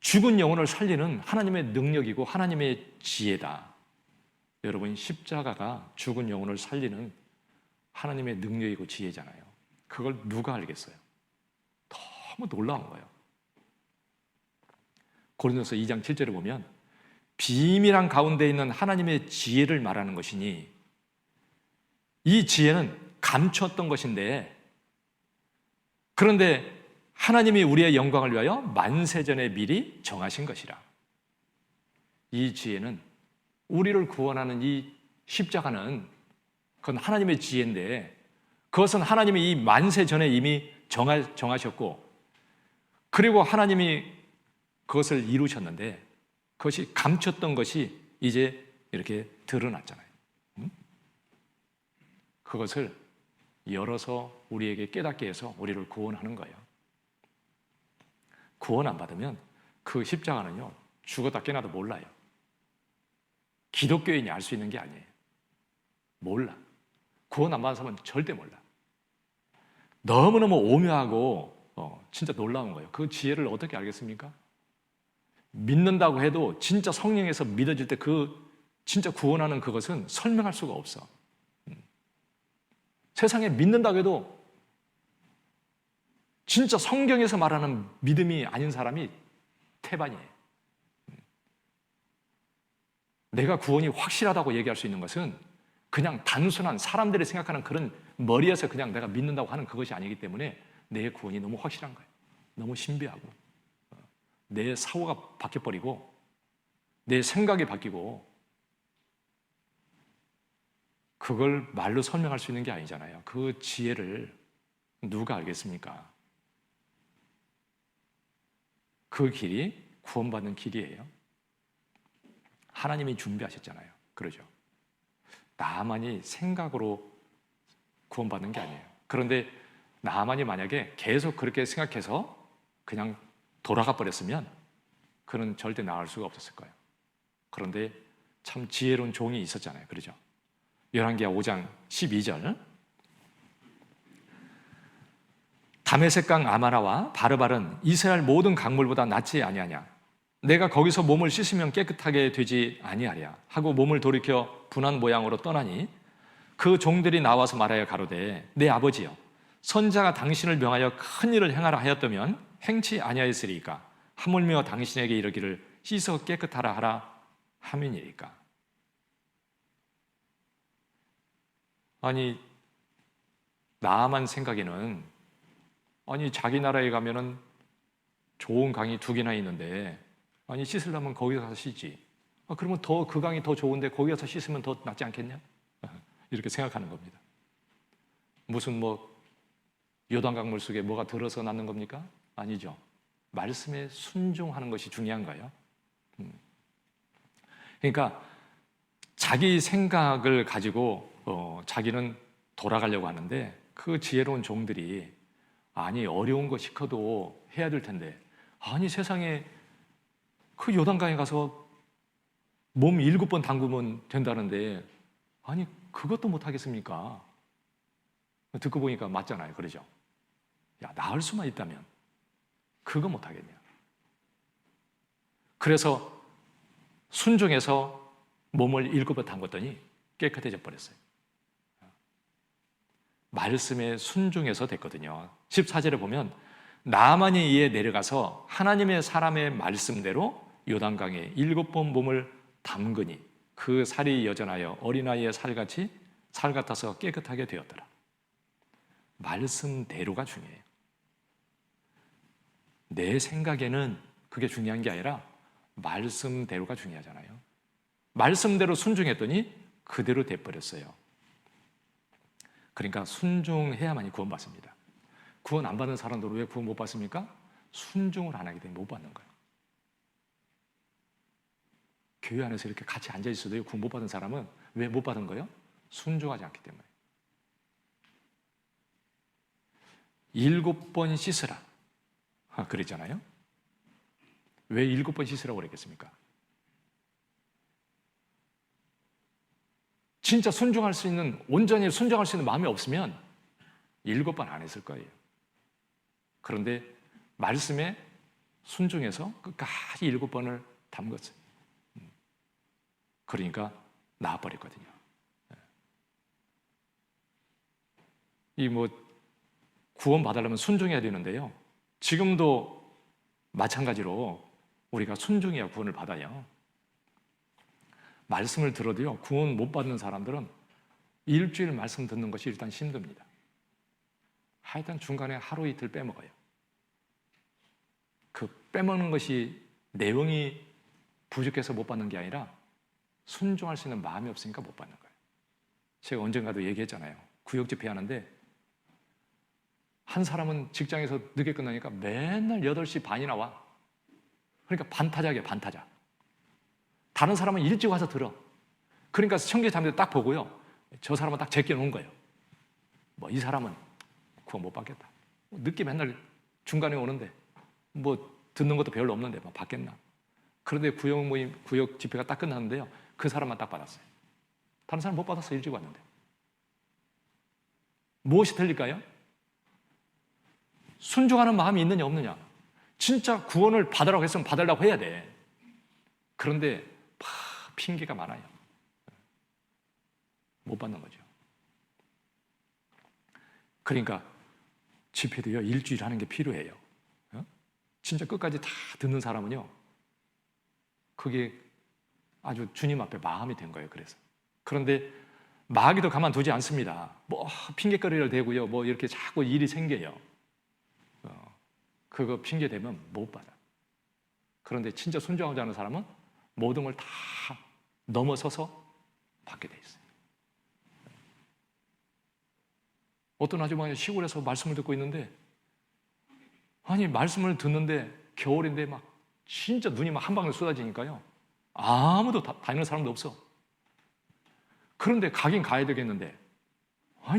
죽은 영혼을 살리는 하나님의 능력이고 하나님의 지혜다. 여러분, 십자가가 죽은 영혼을 살리는 하나님의 능력이고 지혜잖아요. 그걸 누가 알겠어요? 너무 놀라운 거예요. 고린도서 2장 7절에 보면 비밀한 가운데 있는 하나님의 지혜를 말하는 것이니 이 지혜는 감추었던 것인데, 그런데 하나님이 우리의 영광을 위하여 만세전에 미리 정하신 것이라. 이 지혜는, 우리를 구원하는 이 십자가는 그건 하나님의 지혜인데, 그것은 하나님이 이 만세전에 이미 정하셨고, 그리고 하나님이 그것을 이루셨는데, 그것이 감췄던 것이 이제 이렇게 드러났잖아요. 그것을 열어서 우리에게 깨닫게 해서 우리를 구원하는 거예요. 구원 안 받으면 그 십자가는요, 죽었다 깨나도 몰라요. 기독교인이 알 수 있는 게 아니에요. 몰라. 구원 안 받은 사람은 절대 몰라. 너무너무 오묘하고 진짜 놀라운 거예요. 그 지혜를 어떻게 알겠습니까? 믿는다고 해도 진짜 성령에서 믿어질 때 그 진짜 구원하는 그것은 설명할 수가 없어. 세상에 믿는다고 해도 진짜 성경에서 말하는 믿음이 아닌 사람이 태반이에요. 내가 구원이 확실하다고 얘기할 수 있는 것은 그냥 단순한 사람들이 생각하는 그런 머리에서 그냥 내가 믿는다고 하는 그것이 아니기 때문에 내 구원이 너무 확실한 거예요. 너무 신비하고 내 사고가 바뀌어버리고 내 생각이 바뀌고, 그걸 말로 설명할 수 있는 게 아니잖아요. 그 지혜를 누가 알겠습니까? 그 길이 구원받는 길이에요. 하나님이 준비하셨잖아요. 그러죠. 나만이 생각으로 구원받는 게 아니에요. 그런데 나만이 만약에 계속 그렇게 생각해서 그냥 돌아가 버렸으면 그는 절대 나을 수가 없었을 거예요. 그런데 참 지혜로운 종이 있었잖아요. 그러죠. 열왕기하 5장 12절, 다메섹강 아마나와 바르발은 이스라엘 모든 강물보다 낫지 아니하냐. 내가 거기서 몸을 씻으면 깨끗하게 되지 아니하랴 하고 몸을 돌이켜 분한 모양으로 떠나니, 그 종들이 나와서 말하여 가로되, 내 아버지여, 선자가 당신을 명하여 큰 일을 행하라 하였다면 행치 아니하였으리이까. 하물며 당신에게 이르기를 씻어 깨끗하라 하라 함이니이까. 아니, 나만 생각에는, 아니 자기 나라에 가면은 좋은 강이 2개나 있는데, 아니 씻으려면 거기 가서 씻지. 그러면 더 그 강이 더 좋은데 거기 가서 씻으면 더 낫지 않겠냐? 이렇게 생각하는 겁니다. 무슨 요단강 물 속에 뭐가 들어서 낫는 겁니까? 아니죠. 말씀에 순종하는 것이 중요한 거예요. 그러니까 자기 생각을 가지고 자기는 돌아가려고 하는데, 그 지혜로운 종들이 아니 어려운 거 시켜도 해야 될 텐데, 아니 세상에 그 요단강에 가서 몸 7번 담그면 된다는데 아니 그것도 못 하겠습니까? 듣고 보니까 맞잖아요. 그러죠? 야, 나을 수만 있다면 그거 못 하겠냐? 그래서 순종해서 몸을 7번 담갔더니 깨끗해져 버렸어요. 말씀에 순종해서 됐거든요. 14절에 보면 나만이 이에 내려가서 하나님의 사람의 말씀대로 요단강에 7번 몸을 담그니 그 살이 여전하여 어린아이의 살같이 살 같아서 깨끗하게 되었더라. 말씀대로가 중요해요. 내 생각에는 그게 중요한 게 아니라 말씀대로가 중요하잖아요. 말씀대로 순종했더니 그대로 돼버렸어요. 그러니까 순종해야만이 구원받습니다. 구원 안 받는 사람들은 왜 구원 못 받습니까? 순종을 안 하기 때문에 못 받는 거예요. 교회 안에서 이렇게 같이 앉아있어도 구원 못 받은 사람은 왜 못 받은 거예요? 순종하지 않기 때문에. 7번 씻으라 그랬잖아요. 왜 7번 씻으라고 그랬겠습니까? 진짜 순종할 수 있는, 온전히 순종할 수 있는 마음이 없으면 7번 안 했을 거예요. 그런데 말씀에 순종해서 끝까지 7번을 담궜어요. 그러니까 나아버렸거든요. 이 구원 받으려면 순종해야 되는데요. 지금도 마찬가지로 우리가 순종해야 구원을 받아요. 말씀을 들어도요, 구원 못 받는 사람들은 일주일 말씀 듣는 것이 일단 힘듭니다. 하여튼 중간에 하루 이틀 빼먹어요. 그 빼먹는 것이 내용이 부족해서 못 받는 게 아니라 순종할 수 있는 마음이 없으니까 못 받는 거예요. 제가 언젠가도 얘기했잖아요. 구역 집회 하는데 한 사람은 직장에서 늦게 끝나니까 맨날 8시 반이나 와. 그러니까 반타작이에요, 반타작. 다른 사람은 일찍 와서 들어. 그러니까 청계 잠들 딱 보고요, 저 사람은 딱 제껴놓은 거예요. 이 사람은 구원 못 받겠다. 늦게 맨날 중간에 오는데 듣는 것도 별로 없는데 받겠나. 그런데 구역 집회가 딱 끝났는데요, 그 사람만 딱 받았어요. 다른 사람 못 받았어, 일찍 왔는데. 무엇이 틀릴까요? 순종하는 마음이 있느냐 없느냐. 진짜 구원을 받으라고 했으면 받으려고 해야 돼. 그런데 핑계가 많아요. 못 받는 거죠. 그러니까 집회도요, 일주일 하는 게 필요해요. 진짜 끝까지 다 듣는 사람은요, 그게 아주 주님 앞에 마음이 된 거예요. 그런데 마귀도 가만두지 않습니다. 핑계거리를 대고요, 이렇게 자꾸 일이 생겨요. 그거 핑계 대면 못 받아. 그런데 진짜 순종하지 않은 사람은 모든 걸 다 넘어서서 받게 돼 있어요. 어떤 아주머니가 시골에서 말씀을 듣고 있는데, 말씀을 듣는데 겨울인데 진짜 눈이 한 방울 쏟아지니까요, 아무도 다니는 사람도 없어. 그런데 가긴 가야 되겠는데,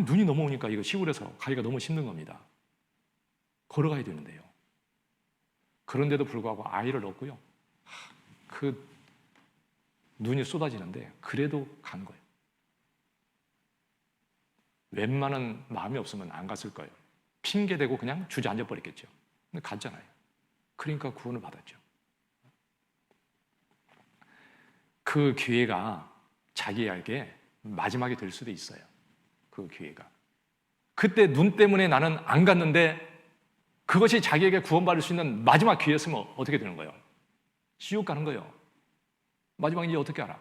눈이 넘어오니까 이거 시골에서 가기가 너무 힘든 겁니다. 걸어가야 되는데요. 그런데도 불구하고 아이를 얻고요, 그 눈이 쏟아지는데 그래도 간 거예요. 웬만한 마음이 없으면 안 갔을 거예요. 핑계대고 그냥 주저앉아 버렸겠죠. 근데 갔잖아요. 그러니까 구원을 받았죠. 그 기회가 자기에게 마지막이 될 수도 있어요. 그 기회가. 그때 눈 때문에 나는 안 갔는데 그것이 자기에게 구원받을 수 있는 마지막 기회였으면 어떻게 되는 거예요? 지옥 가는 거예요. 마지막인지 어떻게 알아?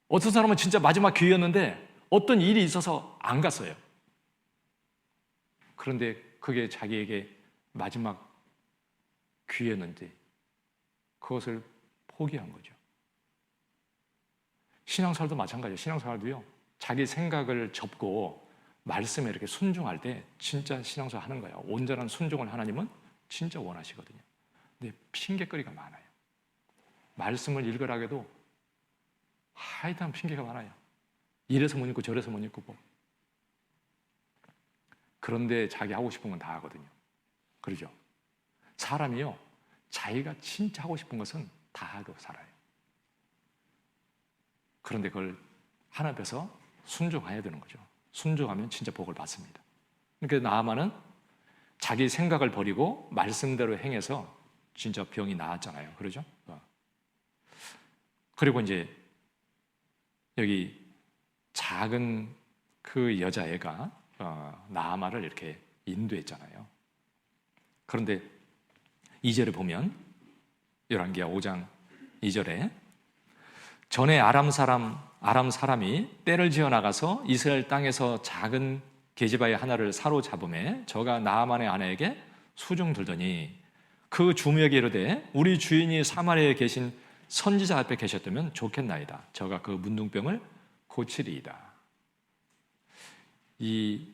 어떤 사람은 진짜 마지막 기회였는데 어떤 일이 있어서 안 갔어요. 그런데 그게 자기에게 마지막 기회였는데 그것을 포기한 거죠. 신앙생활도 마찬가지예요. 신앙생활도요, 자기 생각을 접고 말씀에 이렇게 순종할 때 진짜 신앙생활 하는 거예요. 온전한 순종을 하나님은 진짜 원하시거든요. 근데 핑계거리가 많아요. 말씀을 읽으라고 해도 하여튼 핑계가 많아요. 이래서 못 읽고 저래서 못 읽고 그런데 자기 하고 싶은 건 다 하거든요. 그러죠? 사람이요, 자기가 진짜 하고 싶은 것은 다 하고 살아요. 그런데 그걸 하나님 앞에서 순종해야 되는 거죠. 순종하면 진짜 복을 받습니다. 그러니까 나아만은 자기 생각을 버리고 말씀대로 행해서 진짜 병이 나았잖아요. 그러죠? 그리고 이제 여기 작은 그 여자애가 나아만을 이렇게 인도했잖아요. 그런데 2절에 보면 열왕기하 5장 2절에 전에 아람 사람이 떼를 지어 나가서 이스라엘 땅에서 작은 계집아이 하나를 사로잡음에 저가 나아만의 아내에게 수종 들더니 그 주무에게 이르되 우리 주인이 사마리아에 계신 선지자 앞에 계셨다면 좋겠나이다. 저가 그 문둥병을 고치리이다. 이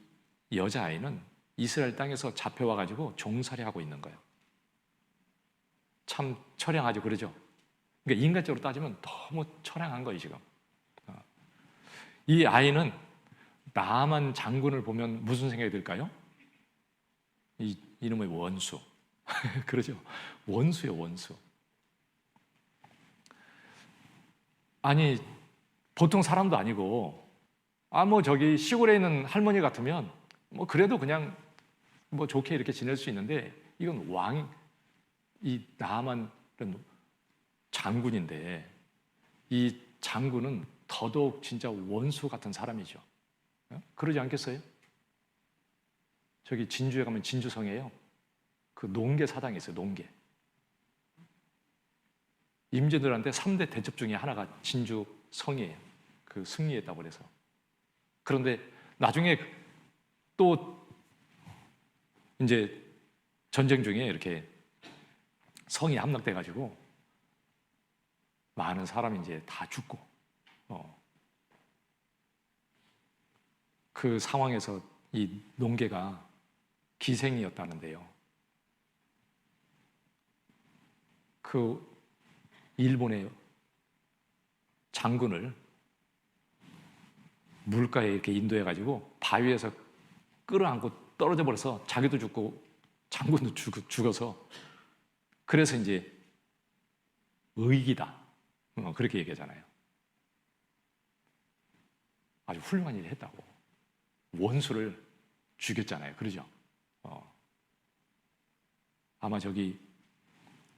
여자아이는 이스라엘 땅에서 잡혀와가지고 종살이 하고 있는 거예요. 참 처량하죠, 그러죠? 그러니까 인간적으로 따지면 너무 처량한 거예요, 지금. 이 아이는 나아만 장군을 보면 무슨 생각이 들까요? 이놈의 원수. 그러죠? 원수예요, 원수. 아니, 보통 사람도 아니고, 저기 시골에 있는 할머니 같으면, 그래도 그냥 좋게 이렇게 지낼 수 있는데, 이건 이 나만은 장군인데 이 장군은 더더욱 진짜 원수 같은 사람이죠. 그러지 않겠어요? 저기 진주에 가면 진주성이에요. 그 농계 사당이 있어요. 농계. 임진왜란때 3대 대첩 중에 하나가 진주성이에요. 그 승리했다고 그래서. 그런데 나중에 또 이제 전쟁 중에 이렇게 성이 함락돼가지고 많은 사람이 이제 다 죽고, 그 상황에서 이 농계가 기생이었다는데요. 그 일본의 장군을 물가에 이렇게 인도해가지고 바위에서 끌어안고 떨어져 버려서 자기도 죽고 장군도 죽어서, 그래서 이제 의기다 그렇게 얘기하잖아요. 아주 훌륭한 일을 했다고. 원수를 죽였잖아요. 그러죠? 아마 저기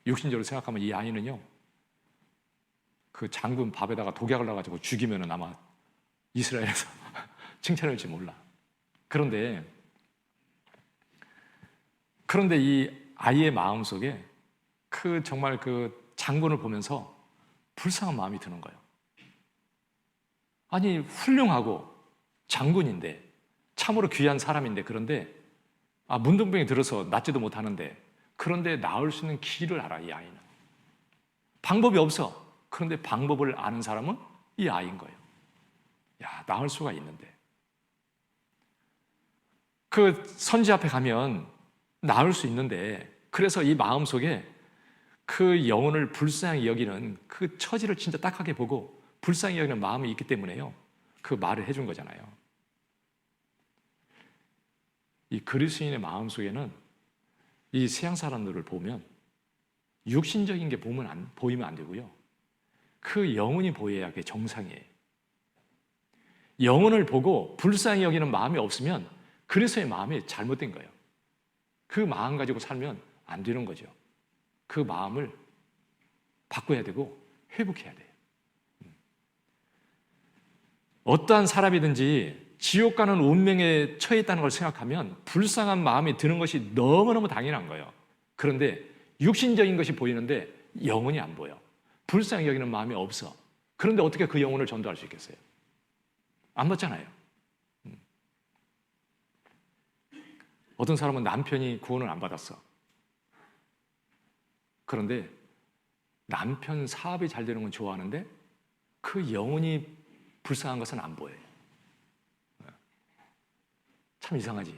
육신적으로 생각하면 이 아이는요, 그 장군 밥에다가 독약을 넣어가지고 죽이면은 아마 이스라엘에서 칭찬할지 몰라. 그런데 이 아이의 마음속에 정말 그 장군을 보면서 불쌍한 마음이 드는 거예요. 아니, 훌륭하고 장군인데, 참으로 귀한 사람인데, 그런데 문둥병이 들어서 낫지도 못하는데, 그런데 나을 수 있는 길을 알아. 이 아이는 방법이 없어. 그런데 방법을 아는 사람은 이 아이인 거예요. 야, 나을 수가 있는데. 그 선지 앞에 가면 나을 수 있는데, 그래서 이 마음속에 그 영혼을 불쌍히 여기는 그 처지를 진짜 딱하게 보고 불쌍히 여기는 마음이 있기 때문에요, 그 말을 해준 거잖아요. 이 그리스도인의 마음속에는 이 세상 사람들을 보면 육신적인 게 보이면 안 되고요, 그 영혼이 보여야 그게 정상이에요. 영혼을 보고 불쌍히 여기는 마음이 없으면 그리스도의 마음이 잘못된 거예요. 그 마음 가지고 살면 안 되는 거죠. 그 마음을 바꿔야 되고 회복해야 돼요. 어떠한 사람이든지 지옥 가는 운명에 처해 있다는 걸 생각하면 불쌍한 마음이 드는 것이 너무너무 당연한 거예요. 그런데 육신적인 것이 보이는데 영혼이 안 보여. 불쌍히 여기는 마음이 없어. 그런데 어떻게 그 영혼을 전도할 수 있겠어요? 안 맞잖아요. 어떤 사람은 남편이 구원을 안 받았어. 그런데 남편 사업이 잘 되는 건 좋아하는데 그 영혼이 불쌍한 것은 안 보여요. 참 이상하지.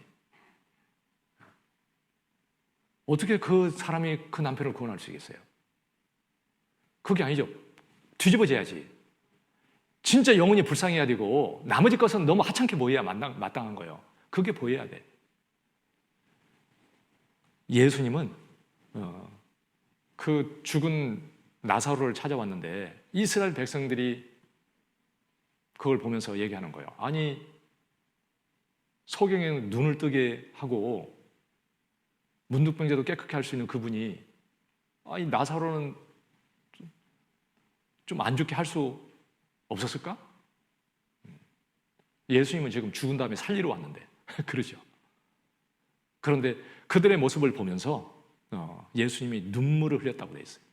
어떻게 그 사람이 그 남편을 구원할 수 있겠어요? 그게 아니죠. 뒤집어져야지. 진짜 영혼이 불쌍해야 되고 나머지 것은 너무 하찮게 보여야 마땅한 거예요. 그게 보여야 돼. 예수님은 그 죽은 나사로를 찾아왔는데 이스라엘 백성들이 그걸 보면서 얘기하는 거예요. 아니, 소경에 눈을 뜨게 하고 문둥병자도 깨끗게 할 수 있는 그분이 이 나사로는 좀 안 좋게 할 수 없었을까? 예수님은 지금 죽은 다음에 살리러 왔는데 그러죠. 그런데 그들의 모습을 보면서 예수님이 눈물을 흘렸다고 되어 있어요.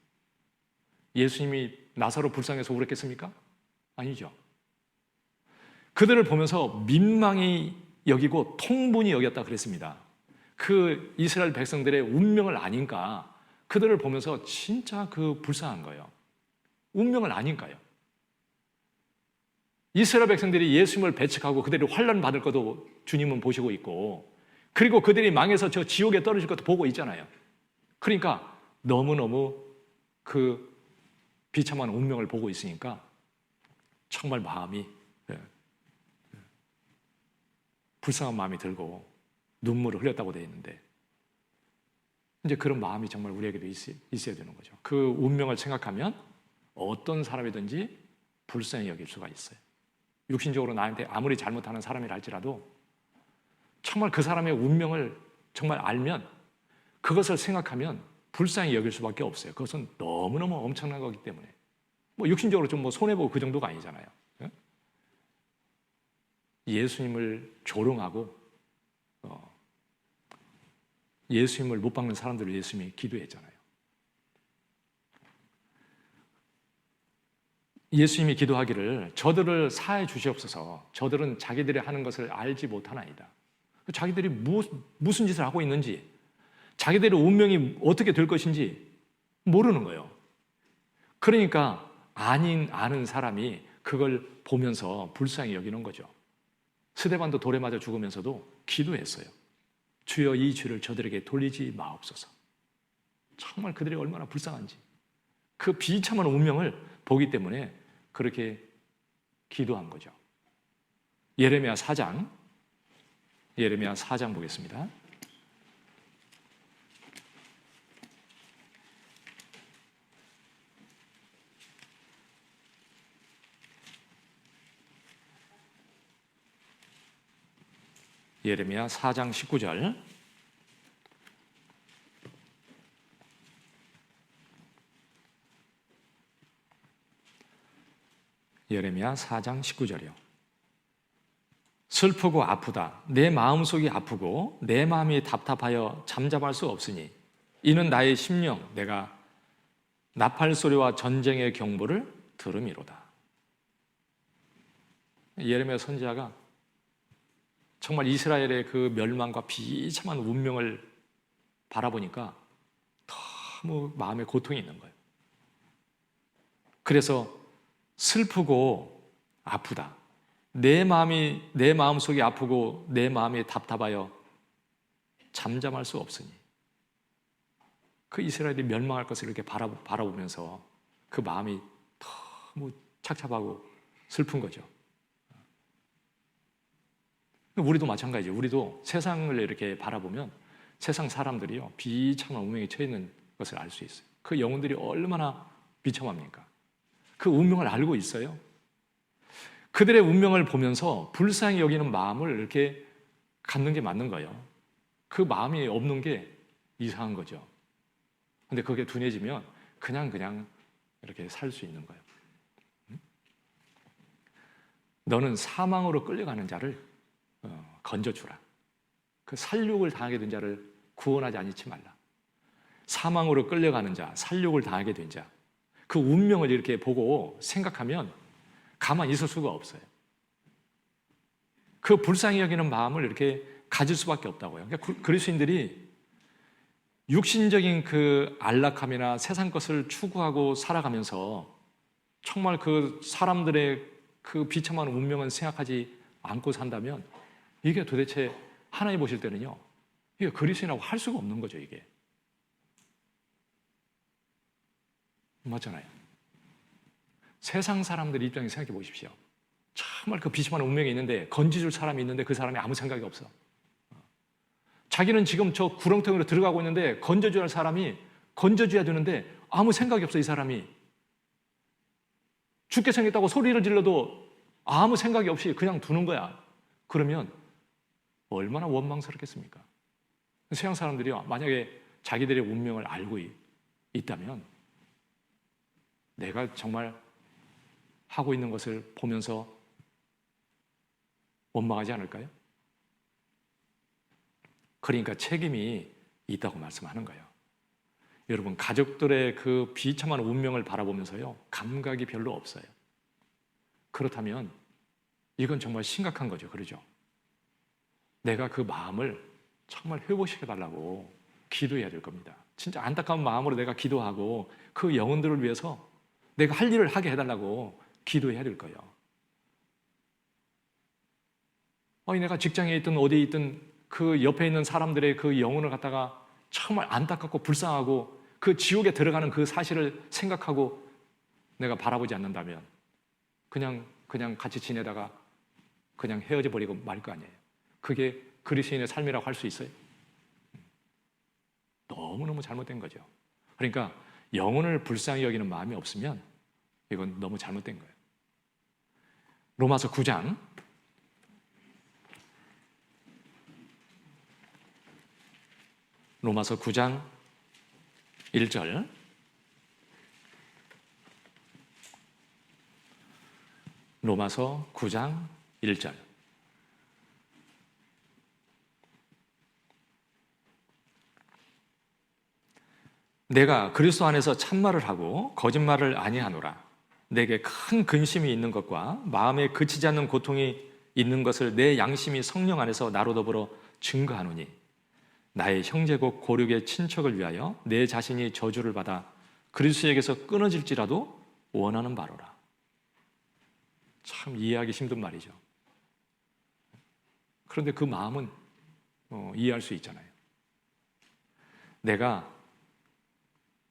예수님이 나사로 불쌍해서 울었겠습니까? 아니죠. 그들을 보면서 민망히 여기고 통분히 여겼다 그랬습니다. 그 이스라엘 백성들의 운명을 아니까 그들을 보면서 진짜 그 불쌍한 거예요. 운명을 아니까요. 이스라엘 백성들이 예수님을 배척하고 그들이 환난 받을 것도 주님은 보시고 있고, 그리고 그들이 망해서 저 지옥에 떨어질 것도 보고 있잖아요. 그러니까 너무너무 그 비참한 운명을 보고 있으니까 정말 마음이 불쌍한 마음이 들고 눈물을 흘렸다고 되어 있는데, 이제 그런 마음이 정말 우리에게도 있어야 되는 거죠. 그 운명을 생각하면 어떤 사람이든지 불쌍히 여길 수가 있어요. 육신적으로 나한테 아무리 잘못하는 사람이라 할지라도 정말 그 사람의 운명을 정말 알면 그것을 생각하면 불쌍히 여길 수밖에 없어요. 그것은 너무너무 엄청난 거기 때문에. 뭐 육신적으로 좀 뭐 손해보고 그 정도가 아니잖아요. 예? 예수님을 조롱하고 예수님을 못 박는 사람들을 예수님이 기도했잖아요. 예수님이 기도하기를 저들을 사해 주시옵소서. 저들은 자기들이 하는 것을 알지 못하나이다. 자기들이 무슨 짓을 하고 있는지, 자기들의 운명이 어떻게 될 것인지 모르는 거예요. 그러니까 아는 사람이 그걸 보면서 불쌍히 여기는 거죠. 스데반도 돌에 맞아 죽으면서도 기도했어요. 주여 이 죄를 저들에게 돌리지 마옵소서. 정말 그들이 얼마나 불쌍한지 그 비참한 운명을 보기 때문에 그렇게 기도한 거죠. 예레미야 4장 보겠습니다. 예레미야 4장 19절. 예레미야 4장 19절이요. 슬프고 아프다. 내 마음속이 아프고 내 마음이 답답하여 잠잠할 수 없으니 이는 나의 심령 내가 나팔 소리와 전쟁의 경보를 들음이로다. 예레미야 선지자가 정말 이스라엘의 그 멸망과 비참한 운명을 바라보니까 너무 마음에 고통이 있는 거예요. 그래서 슬프고 아프다. 내 마음속이 아프고 내 마음이 답답하여 잠잠할 수 없으니 그 이스라엘이 멸망할 것을 이렇게 바라보면서 그 마음이 너무 착잡하고 슬픈 거죠. 우리도 마찬가지예요. 우리도 세상을 이렇게 바라보면 세상 사람들이요 비참한 운명에 처해 있는 것을 알 수 있어요. 그 영혼들이 얼마나 비참합니까? 그 운명을 알고 있어요. 그들의 운명을 보면서 불쌍히 여기는 마음을 이렇게 갖는 게 맞는 거예요. 그 마음이 없는 게 이상한 거죠. 근데 그게 둔해지면 그냥 이렇게 살 수 있는 거예요. 너는 사망으로 끌려가는 자를 건져주라. 그 살육을 당하게 된 자를 구원하지 않지 말라. 사망으로 끌려가는 자, 살육을 당하게 된 자, 그 운명을 이렇게 보고 생각하면 가만히 있을 수가 없어요. 그 불쌍히 여기는 마음을 이렇게 가질 수밖에 없다고요. 그러니까 그리스도인들이 육신적인 그 안락함이나 세상 것을 추구하고 살아가면서 정말 그 사람들의 그 비참한 운명은 생각하지 않고 산다면 이게 도대체 하나님 보실 때는요, 이게 그리스도인이라고 할 수가 없는 거죠, 이게. 맞잖아요. 세상 사람들 입장에서 생각해 보십시오. 정말 그 비참한 운명이 있는데 건지줄 사람이 있는데 그 사람이 아무 생각이 없어. 자기는 지금 저 구렁텅이로 들어가고 있는데 건져줘야 할 사람이 건져줘야 되는데 아무 생각이 없어. 이 사람이 죽게 생겼다고 소리를 질러도 아무 생각이 없이 그냥 두는 거야. 그러면 얼마나 원망스럽겠습니까? 세상 사람들이요, 만약에 자기들의 운명을 알고 있다면 내가 정말 하고 있는 것을 보면서 원망하지 않을까요? 그러니까 책임이 있다고 말씀하는 거예요. 여러분, 가족들의 그 비참한 운명을 바라보면서요, 감각이 별로 없어요. 그렇다면 이건 정말 심각한 거죠. 그러죠? 내가 그 마음을 정말 회복시켜달라고 기도해야 될 겁니다. 진짜 안타까운 마음으로 내가 기도하고 그 영혼들을 위해서 내가 할 일을 하게 해달라고 기도해야 될 거예요. 내가 직장에 있든 어디에 있든 그 옆에 있는 사람들의 그 영혼을 갖다가 정말 안타깝고 불쌍하고 그 지옥에 들어가는 그 사실을 생각하고 내가 바라보지 않는다면 그냥 같이 지내다가 그냥 헤어져 버리고 말 거 아니에요. 그게 그리스도인의 삶이라고 할 수 있어요? 너무너무 잘못된 거죠. 그러니까 영혼을 불쌍히 여기는 마음이 없으면 이건 너무 잘못된 거예요. 로마서 9장 로마서 9장 1절. 로마서 9장 1절. 내가 그리스도 안에서 참말을 하고 거짓말을 아니하노라. 내게 큰 근심이 있는 것과 마음에 그치지 않는 고통이 있는 것을 내 양심이 성령 안에서 나로 더불어 증거하노니 나의 형제고 고륙의 친척을 위하여 내 자신이 저주를 받아 그리스도에게서 끊어질지라도 원하는 바로라. 참 이해하기 힘든 말이죠. 그런데 그 마음은 이해할 수 있잖아요. 내가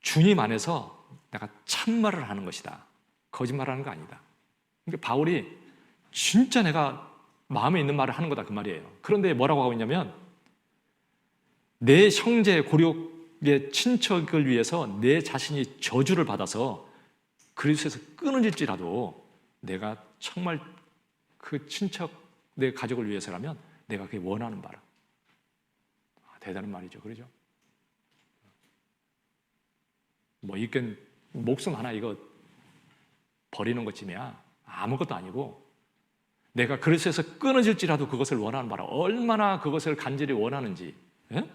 주님 안에서 내가 참말을 하는 것이다. 거짓말하는 거 아니다. 그러니까 바울이 진짜 내가 마음에 있는 말을 하는 거다 그 말이에요. 그런데 뭐라고 하고 있냐면 내 형제 고륙의 친척을 위해서 내 자신이 저주를 받아서 그리스도에서 끊어질지라도 내가 정말 그 친척 내 가족을 위해서라면 내가 그게 원하는 바라. 대단한 말이죠. 그러죠? 뭐 이건 목숨 하나 이거 버리는 것쯤이야. 아무것도 아니고 내가 그리스도에서 끊어질지라도 그것을 원하는 바라. 얼마나 그것을 간절히 원하는지. 예?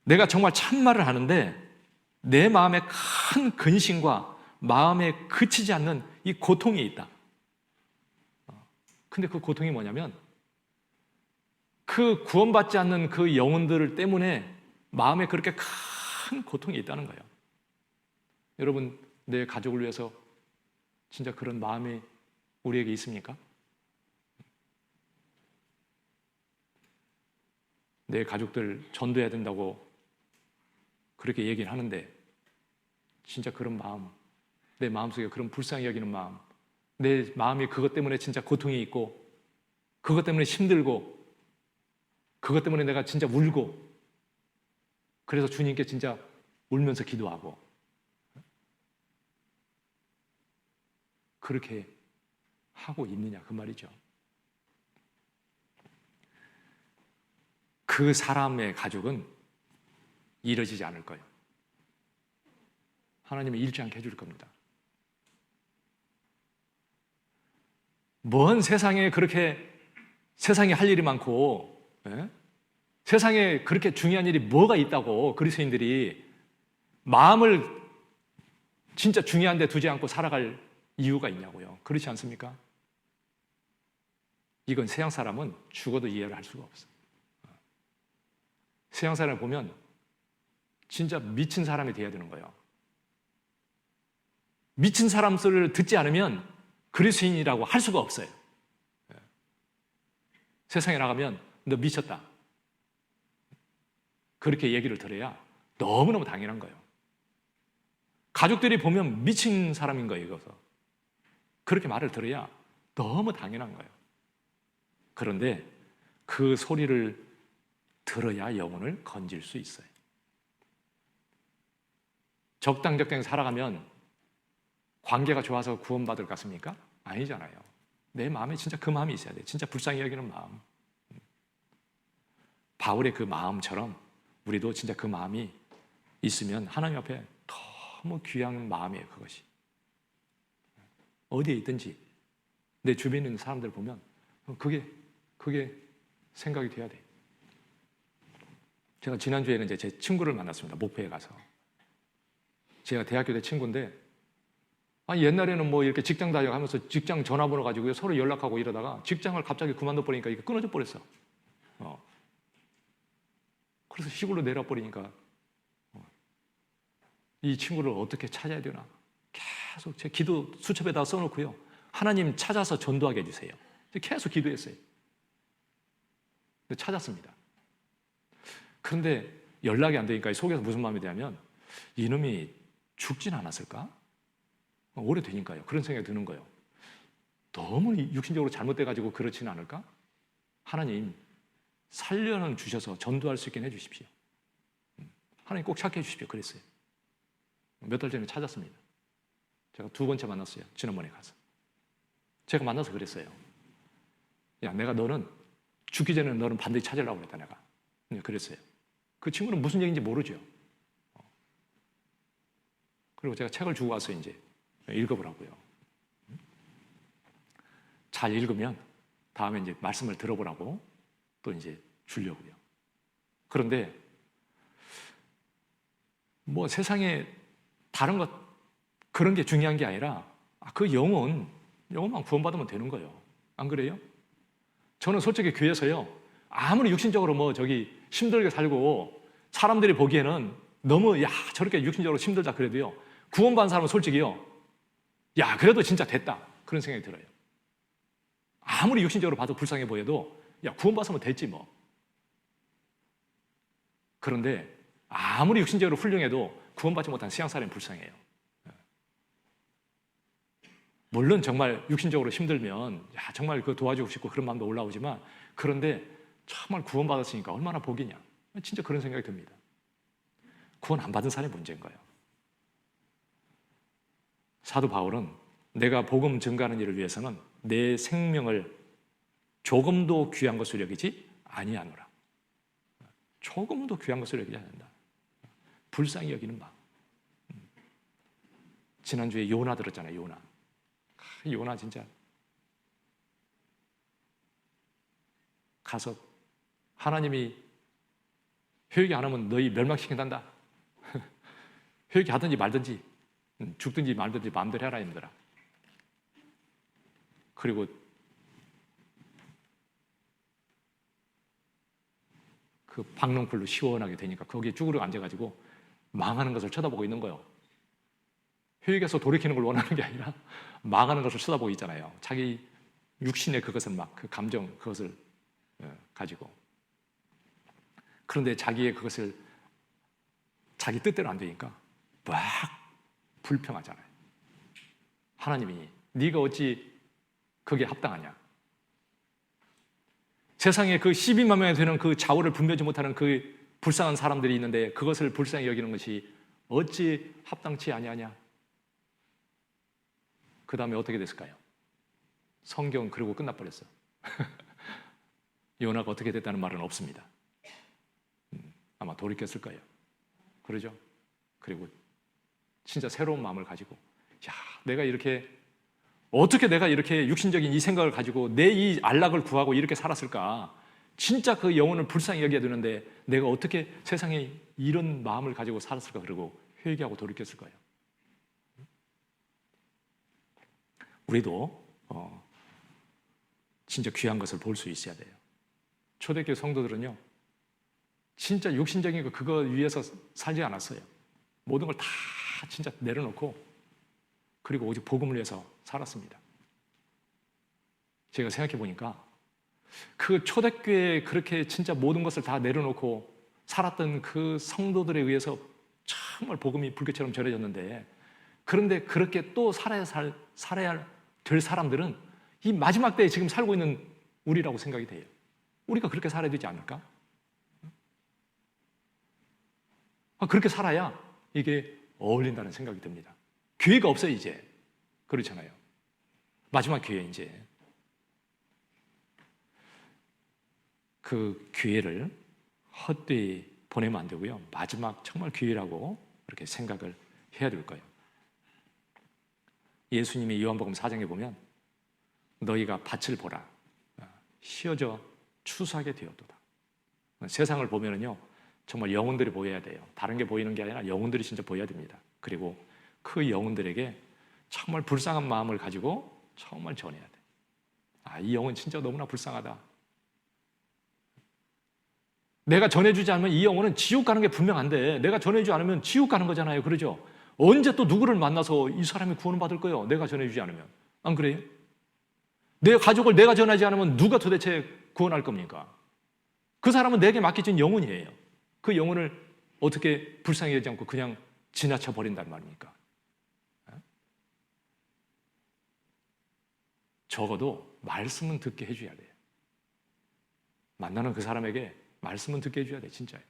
내가 정말 참말을 하는데 내 마음에 큰 근심과 마음에 그치지 않는 이 고통이 있다. 근데 그 고통이 뭐냐면 그 구원받지 않는 그 영혼들 때문에 마음에 그렇게 큰 고통이 있다는 거예요. 여러분, 내 가족을 위해서 진짜 그런 마음이 우리에게 있습니까? 내 가족들 전도해야 된다고 그렇게 얘기를 하는데 진짜 그런 마음, 내 마음속에 그런 불쌍히 여기는 마음, 내 마음이 그것 때문에 진짜 고통이 있고 그것 때문에 힘들고 그것 때문에 내가 진짜 울고 그래서 주님께 진짜 울면서 기도하고 그렇게 하고 있느냐 그 말이죠. 그 사람의 가족은 이루어지지 않을 거예요. 하나님이 잃지 않게 해줄 겁니다. 뭔 세상에 그렇게 세상에 할 일이 많고 세상에 그렇게 중요한 일이 뭐가 있다고 그리스도인들이 마음을 진짜 중요한 데 두지 않고 살아갈 이유가 있냐고요. 그렇지 않습니까? 이건 서양 사람은 죽어도 이해를 할 수가 없어요. 서양 사람을 보면 진짜 미친 사람이 돼야 되는 거예요. 미친 사람 소리를 듣지 않으면 그리스도인이라고 할 수가 없어요. 세상에 나가면 너 미쳤다. 그렇게 얘기를 들어야 너무너무 당연한 거예요. 가족들이 보면 미친 사람인 거예요. 이것은. 그렇게 말을 들어야 너무 당연한 거예요. 그런데 그 소리를 들어야 영혼을 건질 수 있어요. 적당히 살아가면 관계가 좋아서 구원받을 것 같습니까? 아니잖아요. 내 마음에 진짜 그 마음이 있어야 돼요. 진짜 불쌍히 여기는 마음. 바울의 그 마음처럼 우리도 진짜 그 마음이 있으면 하나님 앞에 너무 귀한 마음이에요. 그것이. 어디에 있든지 내 주변에 있는 사람들 보면 그게 생각이 돼야 돼요. 제가 지난주에는 이제 제 친구를 만났습니다. 목포에 가서. 제가 대학교 때 친구인데 옛날에는 뭐 이렇게 직장 다녀가면서 직장 전화번호 가지고 서로 연락하고 이러다가 직장을 갑자기 그만둬 버리니까 이게 끊어져 버렸어. 그래서 시골로 내려버리니까 이 친구를 어떻게 찾아야 되나 계속 제 기도 수첩에다 써놓고요. 하나님 찾아서 전도하게 해주세요. 계속 기도했어요. 찾았습니다. 그런데 연락이 안 되니까 속에서 무슨 마음이 드냐면 이놈이 죽진 않았을까? 오래되니까요. 그런 생각이 드는 거예요. 너무 육신적으로 잘못돼가지고 그렇지는 않을까? 하나님 살려는 주셔서 전도할 수 있게 해주십시오. 하나님 꼭 찾게 해주십시오. 그랬어요. 몇 달 전에 찾았습니다. 제가 2번째 만났어요. 지난번에 가서. 제가 만나서 그랬어요. 야, 내가 너는 죽기 전에 너는 반드시 찾으려고 그랬다 내가. 그랬어요. 그 친구는 무슨 얘기인지 모르죠. 그리고 제가 책을 주고 와서 이제 읽어보라고요. 잘 읽으면 다음에 이제 말씀을 들어보라고 또 이제 주려고요. 그런데 뭐 세상에 다른 것 그런 게 중요한 게 아니라 그 영혼만 구원받으면 되는 거예요. 안 그래요? 저는 솔직히 교회에서요, 아무리 육신적으로 뭐 저기 힘들게 살고 사람들이 보기에는 너무 저렇게 육신적으로 힘들다 그래도요, 구원받은 사람은 솔직히요, 그래도 진짜 됐다 그런 생각이 들어요. 아무리 육신적으로 봐도 불쌍해 보여도 구원받으면 됐지 뭐. 그런데 아무리 육신적으로 훌륭해도 구원받지 못한 신앙사람이 불쌍해요. 물론 정말 육신적으로 힘들면 정말 그 도와주고 싶고 그런 마음도 올라오지만, 그런데 정말 구원받았으니까 얼마나 복이냐, 진짜 그런 생각이 듭니다. 구원 안 받은 사람이 문제인 거예요. 사도 바울은 내가 복음 증거하는 일을 위해서는 내 생명을 조금도 귀한 것으로 여기지 아니하노라. 조금도 귀한 것으로 여기지 않는다. 불쌍히 여기는 마음. 지난주에 요나 들었잖아요. 요나 진짜 가서 하나님이 회개 안 하면 너희 멸망시킨단다. 회개 하든지 말든지 죽든지 말든지 마음대로 해라 힘들어. 그리고 그 박넝쿨로 시원하게 되니까 거기에 쭈그려 앉아가지고 망하는 것을 쳐다보고 있는 거예요. 회개해서 돌이키는 걸 원하는 게 아니라 망하는 것을 쳐다보고 있잖아요. 자기 육신의 그것을 막 그 감정 그것을 가지고. 그런데 자기의 그것을 자기 뜻대로 안 되니까 막 불평하잖아요. 하나님이 네가 어찌 그게 합당하냐? 세상에 그 12만 명이 되는 그 좌우를 분별하지 못하는 그 불쌍한 사람들이 있는데 그것을 불쌍히 여기는 것이 어찌 합당치 아니하냐? 그 다음에 어떻게 됐을까요? 성경은 그러고 끝나버렸어요. 요나가 어떻게 됐다는 말은 없습니다. 아마 돌이켰을 거예요. 그러죠? 그리고 진짜 새로운 마음을 가지고 어떻게 내가 이렇게 육신적인 이 생각을 가지고 내 이 안락을 구하고 이렇게 살았을까? 진짜 그 영혼을 불쌍히 여겨야 되는데 내가 어떻게 세상에 이런 마음을 가지고 살았을까? 그러고 회개하고 돌이켰을 거예요. 우리도 진짜 귀한 것을 볼 수 있어야 돼요. 초대교회 성도들은요, 진짜 육신적인 그거 위해서 살지 않았어요. 모든 걸 다 진짜 내려놓고 그리고 오직 복음을 위해서 살았습니다. 제가 생각해 보니까 그 초대교회에 그렇게 진짜 모든 것을 다 내려놓고 살았던 그 성도들에 의해서 정말 복음이 불꽃처럼 전해졌는데, 그런데 그렇게 또 살아야 될 사람들은 이 마지막 때에 지금 살고 있는 우리라고 생각이 돼요. 우리가 그렇게 살아야 되지 않을까? 그렇게 살아야 이게 어울린다는 생각이 듭니다. 교회가 없어요 이제. 그렇잖아요. 마지막 교회 이제. 그 기회를 헛되이 보내면 안 되고요. 마지막 정말 기회라고 그렇게 생각을 해야 될 거예요. 예수님이 요한복음 4장에 보면 너희가 밭을 보라. 휘어져 추수하게 되었도다. 세상을 보면은요, 정말 영혼들이 보여야 돼요. 다른 게 보이는 게 아니라 영혼들이 진짜 보여야 됩니다. 그리고 그 영혼들에게 정말 불쌍한 마음을 가지고 정말 전해야 돼. 이 영혼 진짜 너무나 불쌍하다. 내가 전해주지 않으면 이 영혼은 지옥 가는 게 분명한데 내가 전해주지 않으면 지옥 가는 거잖아요. 그러죠? 언제 또 누구를 만나서 이 사람이 구원을 받을 거예요? 내가 전해주지 않으면. 안 그래요? 내 가족을 내가 전하지 않으면 누가 도대체 구원할 겁니까? 그 사람은 내게 맡겨진 영혼이에요. 그 영혼을 어떻게 불쌍히 여기지 않고 그냥 지나쳐 버린단 말입니까? 적어도 말씀은 듣게 해줘야 돼요. 만나는 그 사람에게 말씀은 듣게 해줘야 돼, 진짜요.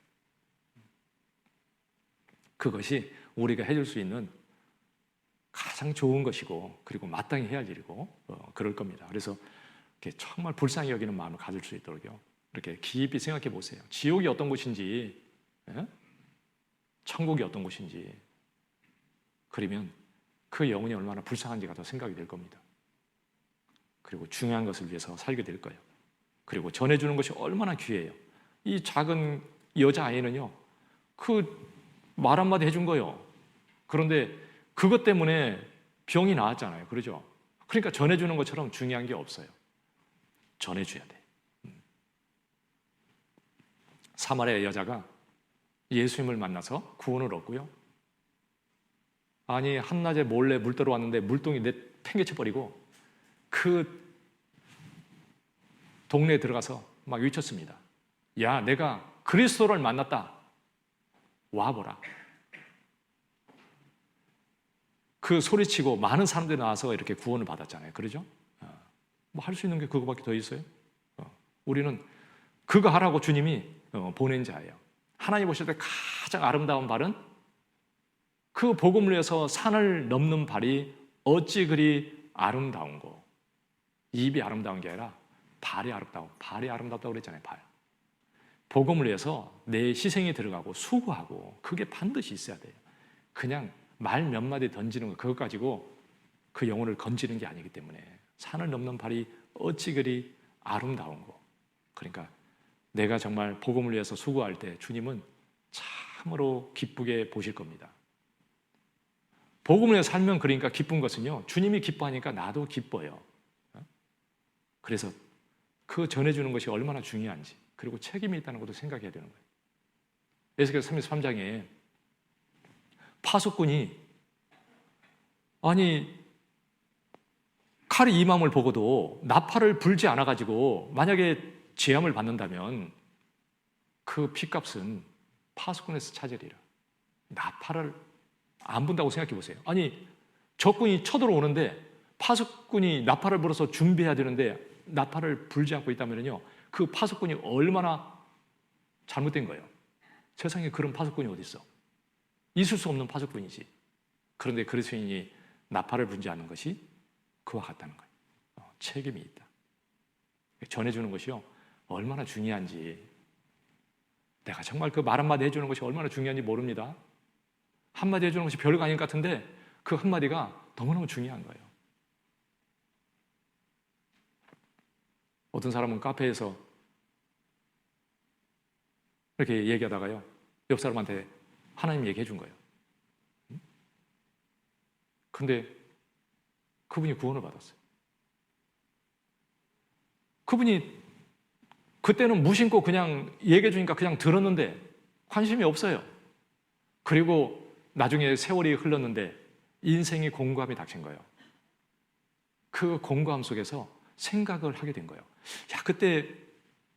그것이 우리가 해줄 수 있는 가장 좋은 것이고, 그리고 마땅히 해야 할 일이고, 그럴 겁니다. 그래서 이렇게 정말 불쌍히 여기는 마음을 가질 수 있도록요, 이렇게 깊이 생각해 보세요. 지옥이 어떤 곳인지 천국이 어떤 곳인지, 그러면 그 영혼이 얼마나 불쌍한지가 더 생각이 될 겁니다. 그리고 중요한 것을 위해서 살게 될 거예요. 그리고 전해주는 것이 얼마나 귀해요. 이 작은 여자아이는요, 그 말 한마디 해준 거예요. 그런데 그것 때문에 병이 나았잖아요. 그러죠? 그러니까 전해주는 것처럼 중요한 게 없어요. 전해줘야 돼. 사마리아 여자가 예수님을 만나서 구원을 얻고요. 아니, 한낮에 몰래 물 들어왔는데 물동이 팽개쳐버리고 그 동네에 들어가서 막 외쳤습니다. 야, 내가 그리스도를 만났다. 와보라. 그 소리치고 많은 사람들이 나와서 이렇게 구원을 받았잖아요. 그러죠? 뭐 할 수 있는 게 그거밖에 더 있어요? 우리는 그거 하라고 주님이 보낸 자예요. 하나님 보실 때 가장 아름다운 발은 그 복음을 위해서 산을 넘는 발이 어찌 그리 아름다운고. 입이 아름다운 게 아니라 발이 아름답다고 그랬잖아요. 발. 복음을 위해서 내 희생이 들어가고 수고하고 그게 반드시 있어야 돼요. 그냥 말 몇 마디 던지는 거 그것 가지고 그 영혼을 건지는 게 아니기 때문에 산을 넘는 발이 어찌 그리 아름다운 거. 그러니까 내가 정말 복음을 위해서 수고할 때 주님은 참으로 기쁘게 보실 겁니다. 복음을 위해서 살면 그러니까 기쁜 것은요, 주님이 기뻐하니까 나도 기뻐요. 그래서 그 전해주는 것이 얼마나 중요한지, 그리고 책임이 있다는 것도 생각해야 되는 거예요. 에스겔 33장에 파수꾼이 아니 칼이 임함을 보고도 나팔을 불지 않아가지고 만약에 재함을 받는다면 그 피값은 파수꾼에서 찾으리라. 나팔을 안 분다고 생각해 보세요. 아니 적군이 쳐들어오는데 파수꾼이 나팔을 불어서 준비해야 되는데 나팔을 불지 않고 있다면요, 그 파수꾼이 얼마나 잘못된 거예요. 세상에 그런 파수꾼이 어디 있어? 있을 수 없는 파수꾼이지. 그런데 그리스도인이 나팔을 불지 않는 것이 그와 같다는 거예요. 책임이 있다. 전해주는 것이요, 얼마나 중요한지, 내가 정말 그 말 한마디 해주는 것이 얼마나 중요한지 모릅니다. 한마디 해주는 것이 별거 아닌 것 같은데 그 한마디가 너무너무 중요한 거예요. 어떤 사람은 카페에서 이렇게 얘기하다가요, 옆 사람한테 하나님 얘기해 준 거예요. 근데 그분이 구원을 받았어요. 그분이 그때는 무심코 그냥 얘기해 주니까 그냥 들었는데 관심이 없어요. 그리고 나중에 세월이 흘렀는데 인생의 공고함이 닥친 거예요. 그 공고함 속에서 생각을 하게 된 거예요. 야, 그때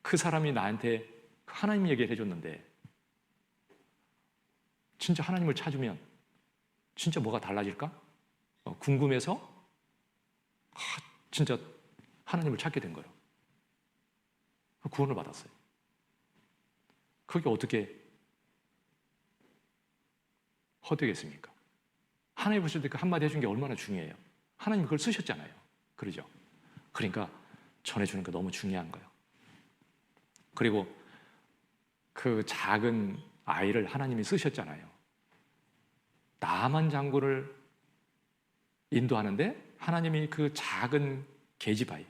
그 사람이 나한테 하나님 얘기를 해줬는데 진짜 하나님을 찾으면 진짜 뭐가 달라질까? 궁금해서 진짜 하나님을 찾게 된 거예요. 구원을 받았어요. 그게 어떻게 헛되겠습니까? 하나님 보실 때 그 한마디 해준 게 얼마나 중요해요. 하나님 그걸 쓰셨잖아요. 그러죠? 그러니까 전해주는 게 너무 중요한 거예요. 그리고 그 작은 아이를 하나님이 쓰셨잖아요. 나만 장군을 인도하는데 하나님이 그 작은 계집아이,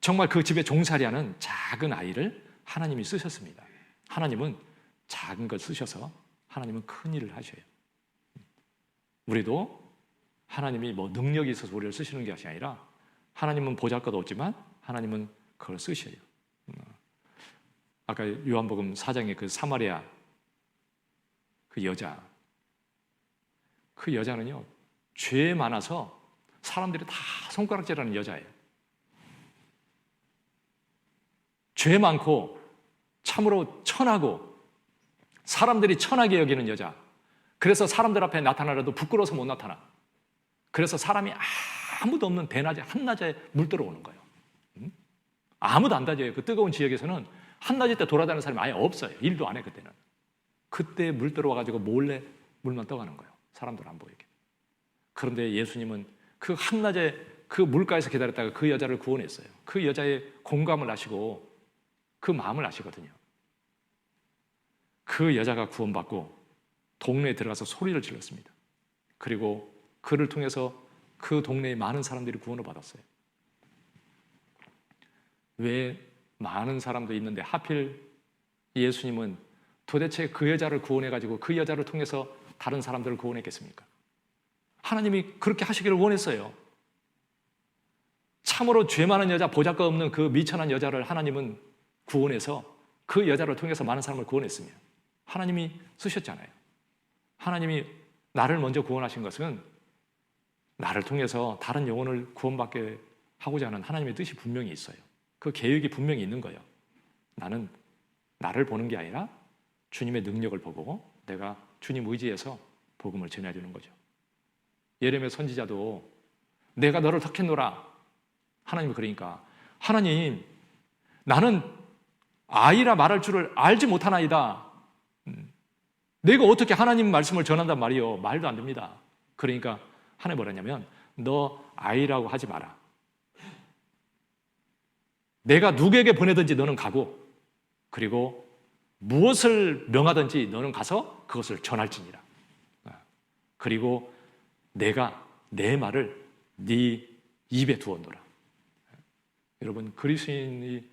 정말 그 집에 종살이하는 작은 아이를 하나님이 쓰셨습니다. 하나님은 작은 걸 쓰셔서 하나님은 큰 일을 하셔요. 우리도 하나님이 뭐 능력이 있어서 우리를 쓰시는 것이 아니라 하나님은 보잘것없지만 하나님은 그걸 쓰셔요. 아까 요한복음 4장에 그 사마리아 그 여자, 그 여자는요, 죄 많아서 사람들이 다 손가락질하는 여자예요. 죄 많고 참으로 천하고 사람들이 천하게 여기는 여자. 그래서 사람들 앞에 나타나려도 부끄러워서 못 나타나. 그래서 사람이 아무도 없는 대낮에 한낮에 물 들어오는 거예요. 아무도 안 다녀요. 그 뜨거운 지역에서는 한낮에 때 돌아다니는 사람이 아예 없어요. 일도 안 해 그때는. 그때 물 들어와가지고 몰래 물만 떠가는 거예요. 사람들 안 보이게. 그런데 예수님은 그 한낮에 그 물가에서 기다렸다가 그 여자를 구원했어요. 그 여자의 공감을 아시고 그 마음을 아시거든요. 그 여자가 구원받고 동네에 들어가서 소리를 질렀습니다. 그리고 그를 통해서 그 동네의 많은 사람들이 구원을 받았어요. 왜 많은 사람도 있는데 하필 예수님은 도대체 그 여자를 구원해가지고 그 여자를 통해서 다른 사람들을 구원했겠습니까? 하나님이 그렇게 하시기를 원했어요. 참으로 죄 많은 여자, 보잘것없는 그 미천한 여자를 하나님은 구원해서 그 여자를 통해서 많은 사람을 구원했으며 하나님이 쓰셨잖아요. 하나님이 나를 먼저 구원하신 것은 나를 통해서 다른 영혼을 구원받게 하고자 하는 하나님의 뜻이 분명히 있어요. 그 계획이 분명히 있는 거예요. 나는 나를 보는 게 아니라 주님의 능력을 보고 내가 주님 의지해서 복음을 전해야 되는 거죠. 예레미야 선지자도 내가 너를 택했노라. 하나님이 그러니까 하나님 나는 아이라 말할 줄을 알지 못하나이다. 내가 어떻게 하나님 말씀을 전한단 말이요. 말도 안 됩니다. 그러니까 하나님 뭐라냐면 너 아이라고 하지 마라. 내가 누구에게 보내든지 너는 가고 그리고 무엇을 명하든지 너는 가서 그것을 전할지니라. 그리고 내가 내 말을 네 입에 두었노라. 여러분 그리스도인이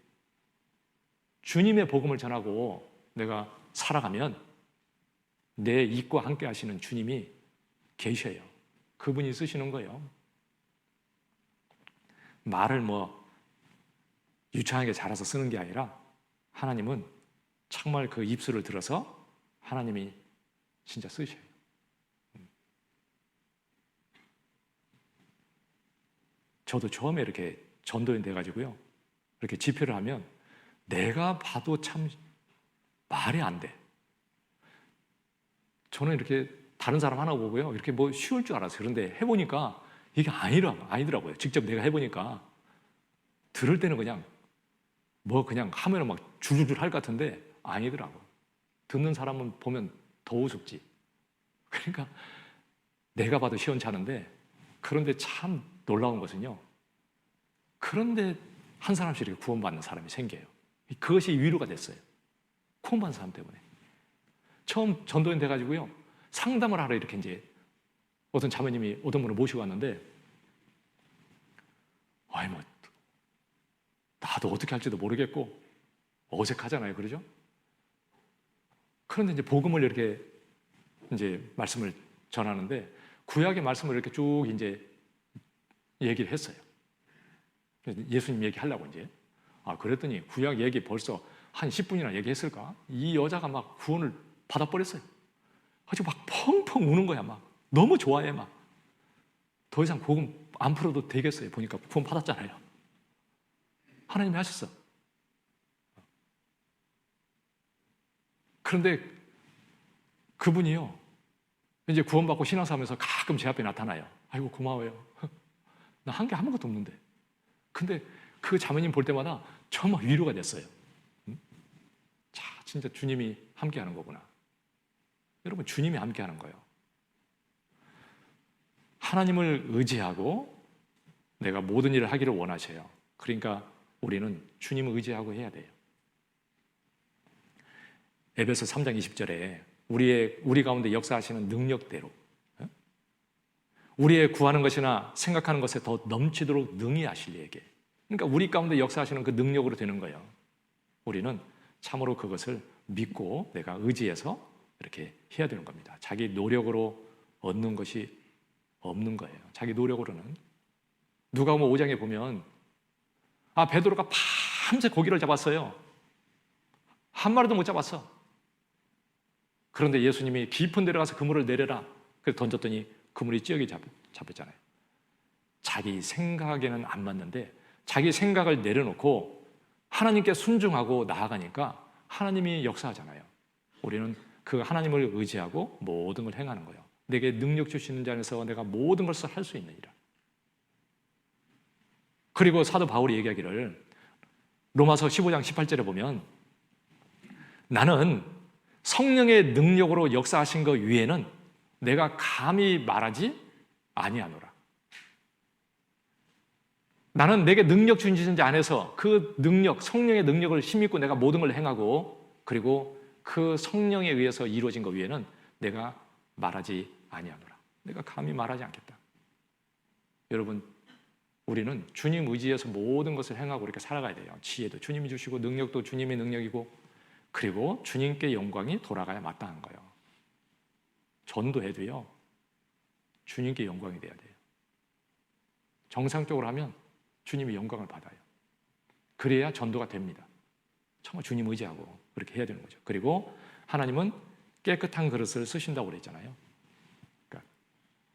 주님의 복음을 전하고 내가 살아가면 내 입과 함께 하시는 주님이 계셔요. 그분이 쓰시는 거예요. 말을 유창하게 잘해서 쓰는 게 아니라 하나님은 정말 그 입술을 들어서 하나님이 진짜 쓰셔요. 저도 처음에 이렇게 전도인 돼가지고요. 이렇게 집회를 하면 내가 봐도 참 말이 안 돼. 저는 이렇게 다른 사람 하나 보고요. 이렇게 쉬울 줄 알았어요. 그런데 해보니까 이게 아니더라고요. 직접 내가 해보니까 들을 때는 그냥 그냥 하면 막 줄줄줄 할 것 같은데 아니더라고. 듣는 사람은 보면 더 우습지. 그러니까 내가 봐도 시원찮은데 그런데 참 놀라운 것은요. 그런데 한 사람씩 이렇게 구원받는 사람이 생겨요. 그것이 위로가 됐어요. 구원받는 사람 때문에. 처음 전도인 돼가지고요. 상담을 하러 이렇게 이제 어떤 자매님이 어떤 분을 모시고 왔는데 나도 어떻게 할지도 모르겠고 어색하잖아요. 그러죠? 그런데 이제 복음을 이렇게 이제 말씀을 전하는데 구약의 말씀을 이렇게 쭉 이제 얘기를 했어요. 예수님 얘기하려고 이제. 그랬더니 구약 얘기 벌써 한 10분이나 얘기했을까? 이 여자가 막 구원을 받아버렸어요. 아주 막 펑펑 우는 거야. 막 너무 좋아해. 막 더 이상 복음 안 풀어도 되겠어요. 보니까 구원 받았잖아요. 하나님이 하셨어. 그런데 그분이요. 이제 구원받고 신앙사하면서 가끔 제 앞에 나타나요. 아이고 고마워요. 나 한 게 아무것도 없는데. 근데 그 자매님 볼 때마다 정말 위로가 됐어요. 자, 진짜 주님이 함께하는 거구나. 여러분 주님이 함께하는 거예요. 하나님을 의지하고 내가 모든 일을 하기를 원하셔요. 그러니까 우리는 주님을 의지하고 해야 돼요. 에베소 3장 20절에 우리 가운데 역사하시는 능력대로 우리의 구하는 것이나 생각하는 것에 더 넘치도록 능히 하실 이에게. 그러니까 우리 가운데 역사하시는 그 능력으로 되는 거예요. 우리는 참으로 그것을 믿고 내가 의지해서 이렇게 해야 되는 겁니다. 자기 노력으로 얻는 것이 없는 거예요. 자기 노력으로는. 누가복음 5장에 보면 베드로가 밤새 고기를 잡았어요. 한 마리도 못 잡았어. 그런데 예수님이 깊은 데로 가서 그물을 내려라. 그래서 던졌더니 그물이 찌역이 잡혔잖아요. 자기 생각에는 안 맞는데 자기 생각을 내려놓고 하나님께 순종하고 나아가니까 하나님이 역사하잖아요. 우리는 그 하나님을 의지하고 모든 걸 행하는 거예요. 내게 능력 주시는 자 안에서 내가 모든 것을 할 수 있느니라. 그리고 사도 바울이 얘기하기를 로마서 15장 18절에 보면 나는 성령의 능력으로 역사하신 것 위에는 내가 감히 말하지 아니하노라. 나는 내게 능력 주신 자 안에서 그 능력, 성령의 능력을 힘입고 내가 모든 걸 행하고 그리고 그 성령에 의해서 이루어진 것 위에는 내가 말하지 아니하노라. 내가 감히 말하지 않겠다. 여러분, 우리는 주님 의지에서 모든 것을 행하고 이렇게 살아가야 돼요. 지혜도 주님이 주시고 능력도 주님의 능력이고, 그리고 주님께 영광이 돌아가야 마땅한 거예요. 전도해도요, 주님께 영광이 돼야 돼요. 정상적으로 하면 주님이 영광을 받아요. 그래야 전도가 됩니다. 정말 주님 의지하고 그렇게 해야 되는 거죠. 그리고 하나님은 깨끗한 그릇을 쓰신다고 그랬잖아요. 그러니까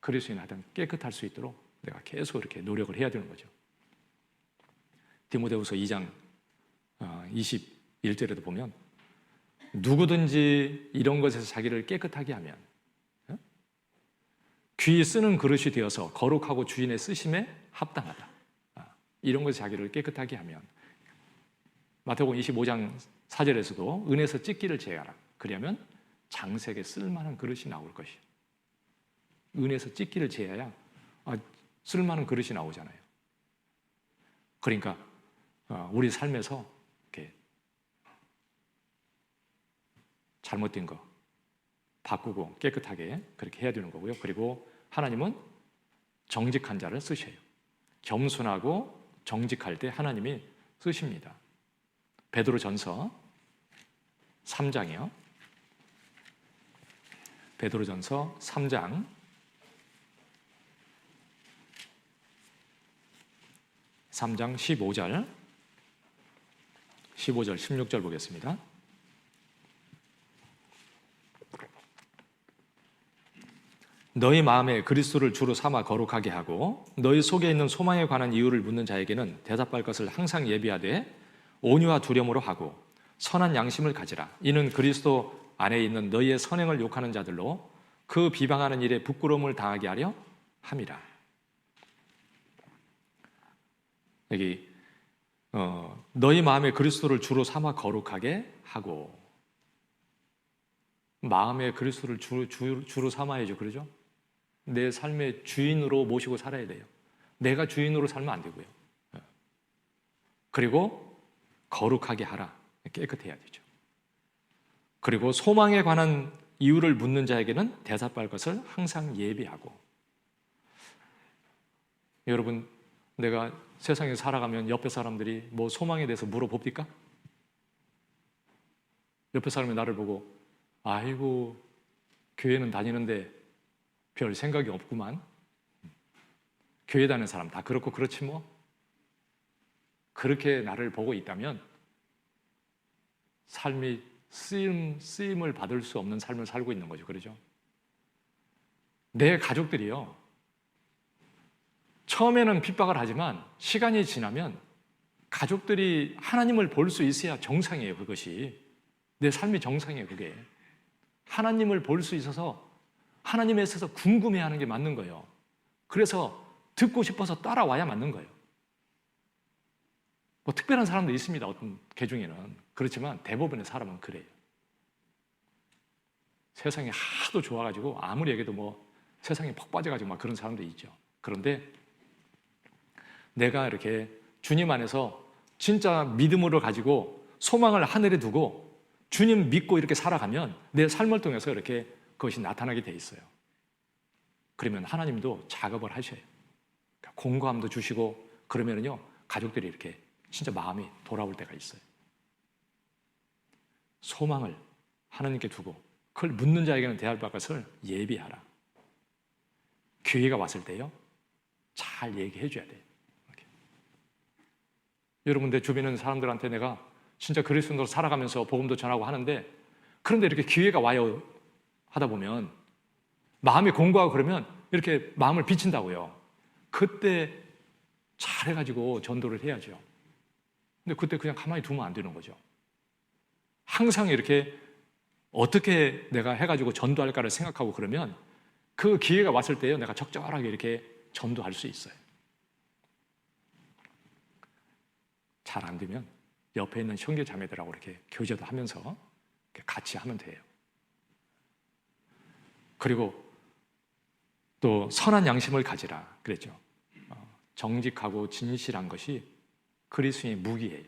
그리스도인 하여튼 깨끗할 수 있도록 내가 계속 이렇게 노력을 해야 되는 거죠. 디모데후서 2장 21절에도 보면 누구든지 이런 것에서 자기를 깨끗하게 하면 귀 쓰는 그릇이 되어서 거룩하고 주인의 쓰심에 합당하다. 이런 것에서 자기를 깨끗하게 하면, 마태복음 25장 4절에서도 은에서 찢기를 제하라. 그러면 장색에 쓸만한 그릇이 나올 것이요. 은에서 찢기를 제해야 쓸만한 그릇이 나오잖아요. 그러니까 우리 삶에서 이렇게 잘못된 거 바꾸고 깨끗하게 그렇게 해야 되는 거고요. 그리고 하나님은 정직한 자를 쓰셔요. 겸손하고 정직할 때 하나님이 쓰십니다. 베드로전서 3장이요. 베드로전서 3장 15절 16절 보겠습니다. 너희 마음에 그리스도를 주로 삼아 거룩하게 하고 너희 속에 있는 소망에 관한 이유를 묻는 자에게는 대답할 것을 항상 예비하되 온유와 두려움으로 하고 선한 양심을 가지라. 이는 그리스도 안에 있는 너희의 선행을 욕하는 자들로 그 비방하는 일에 부끄러움을 당하게 하려 함이라. 여기 너희 마음에 그리스도를 주로 삼아 거룩하게 하고, 마음에 그리스도를 주로 삼아야죠. 그러죠? 내 삶의 주인으로 모시고 살아야 돼요. 내가 주인으로 살면 안 되고요. 그리고 거룩하게 하라. 깨끗해야 되죠. 그리고 소망에 관한 이유를 묻는 자에게는 대답할 것을 항상 예비하고. 여러분, 내가 세상에 살아가면 옆에 사람들이 뭐 소망에 대해서 물어봅니까? 옆에 사람이 나를 보고 아이고 교회는 다니는데 별 생각이 없구만. 교회 다니는 사람 다 그렇고 그렇지 뭐. 그렇게 나를 보고 있다면 삶이 쓰임을 받을 수 없는 삶을 살고 있는 거죠. 그러죠? 내 가족들이요, 처음에는 핍박을 하지만 시간이 지나면 가족들이 하나님을 볼 수 있어야 정상이에요. 그것이 내 삶이 정상이에요. 그게 하나님을 볼 수 있어서 하나님에 있어서 궁금해하는 게 맞는 거예요. 그래서 듣고 싶어서 따라와야 맞는 거예요. 뭐 특별한 사람도 있습니다. 어떤 개 중에는. 그렇지만 대부분의 사람은 그래요. 세상이 하도 좋아가지고 아무리 얘기해도 뭐 세상에 퍽 빠져가지고 막 그런 사람도 있죠. 그런데 내가 이렇게 주님 안에서 진짜 믿음으로 가지고 소망을 하늘에 두고 주님 믿고 이렇게 살아가면 내 삶을 통해서 이렇게 그것이 나타나게 돼 있어요. 그러면 하나님도 작업을 하셔요. 그러니까 공고함도 주시고 그러면은요, 가족들이 이렇게 진짜 마음이 돌아올 때가 있어요. 소망을 하나님께 두고 그걸 묻는 자에게는 대답할 것을 예비하라. 기회가 왔을 때요, 잘 얘기해 줘야 돼요. 이렇게. 여러분, 내 주변에 있는 사람들한테 내가 진짜 그리스도인으로 살아가면서 복음도 전하고 하는데, 그런데 이렇게 기회가 와요 하다 보면 마음이 공고하고 그러면 이렇게 마음을 비친다고요. 그때 잘해가지고 전도를 해야죠. 근데 그때 그냥 가만히 두면 안 되는 거죠. 항상 이렇게 어떻게 내가 해가지고 전도할까를 생각하고 그러면 그 기회가 왔을 때요, 내가 적절하게 이렇게 전도할 수 있어요. 잘 안 되면 옆에 있는 형제 자매들하고 이렇게 교제도 하면서 이렇게 같이 하면 돼요. 그리고 또 선한 양심을 가지라 그랬죠. 정직하고 진실한 것이 그리스도의 무기예요.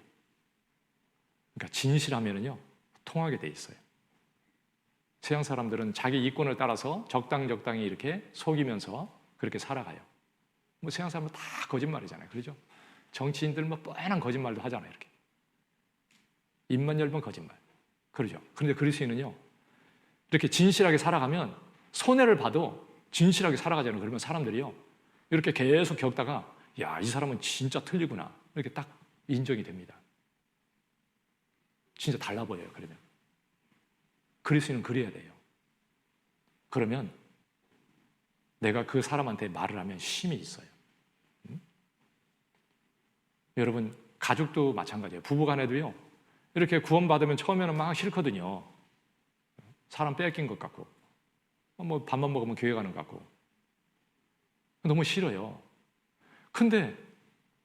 그러니까 진실하면은요, 통하게 돼 있어요. 서양 사람들은 자기 이권을 따라서 적당히 이렇게 속이면서 그렇게 살아가요. 뭐 서양 사람은 다 거짓말이잖아요. 그렇죠? 정치인들 뭐 뻔한 거짓말도 하잖아요. 이렇게 입만 열면 거짓말. 그러죠. 그런데 그리스도인은요, 이렇게 진실하게 살아가면 손해를 봐도 진실하게 살아가잖아요. 그러면 사람들이요, 이렇게 계속 겪다가 야, 이 사람은 진짜 틀리구나, 이렇게 딱 인정이 됩니다. 진짜 달라 보여요. 그러면 그리스도인은 그래야 돼요. 그러면 내가 그 사람한테 말을 하면 힘이 있어요. 여러분, 가족도 마찬가지예요. 부부간에도요, 이렇게 구원받으면 처음에는 막 싫거든요. 사람 뺏긴 것 같고, 뭐 밥만 먹으면 교회 가는 것 같고, 너무 싫어요. 근데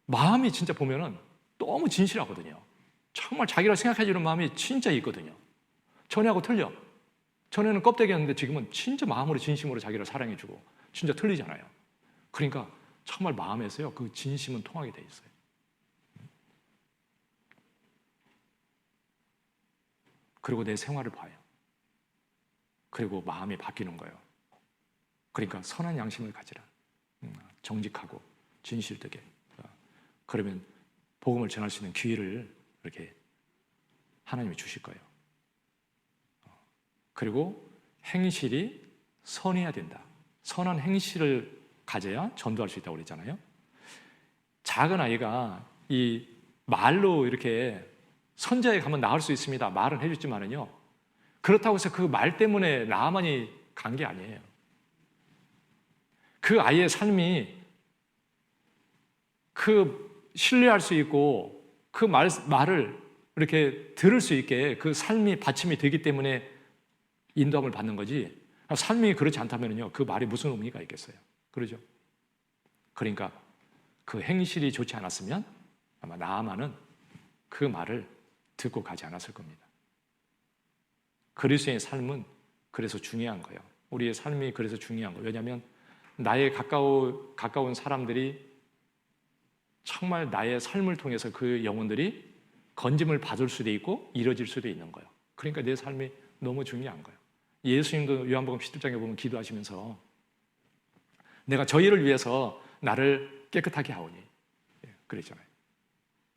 마음이 진짜 보면은 너무 진실하거든요. 정말 자기를 생각해주는 마음이 진짜 있거든요. 전에하고 틀려. 전에는 껍데기였는데 지금은 진짜 마음으로 진심으로 자기를 사랑해주고 진짜 틀리잖아요. 그러니까 정말 마음에서요, 그 진심은 통하게 돼 있어요. 그리고 내 생활을 봐요. 그리고 마음이 바뀌는 거예요. 그러니까 선한 양심을 가지라. 정직하고 진실되게. 그러면 복음을 전할 수 있는 기회를 이렇게 하나님이 주실 거예요. 그리고 행실이 선해야 된다. 선한 행실을 가져야 전도할 수 있다고 그랬잖아요. 작은 아이가 이 말로 이렇게 선자에 가면 나을 수 있습니다, 말은 해줬지만은요, 그렇다고 해서 그 말 때문에 나만이 간 게 아니에요. 그 아이의 삶이 그 신뢰할 수 있고 그 말을 이렇게 들을 수 있게 그 삶이 받침이 되기 때문에 인도함을 받는 거지, 삶이 그렇지 않다면요, 그 말이 무슨 의미가 있겠어요. 그러죠? 그러니까 그 행실이 좋지 않았으면 아마 나아만은 그 말을 듣고 가지 않았을 겁니다. 그리스도의 삶은 그래서 중요한 거예요. 우리의 삶이 그래서 중요한 거예요. 왜냐하면 나의 가까운 사람들이 정말 나의 삶을 통해서 그 영혼들이 건짐을 받을 수도 있고 이뤄질 수도 있는 거예요. 그러니까 내 삶이 너무 중요한 거예요. 예수님도 요한복음 17장에 보면 기도하시면서 내가 저희를 위해서 나를 깨끗하게 하오니 그랬잖아요.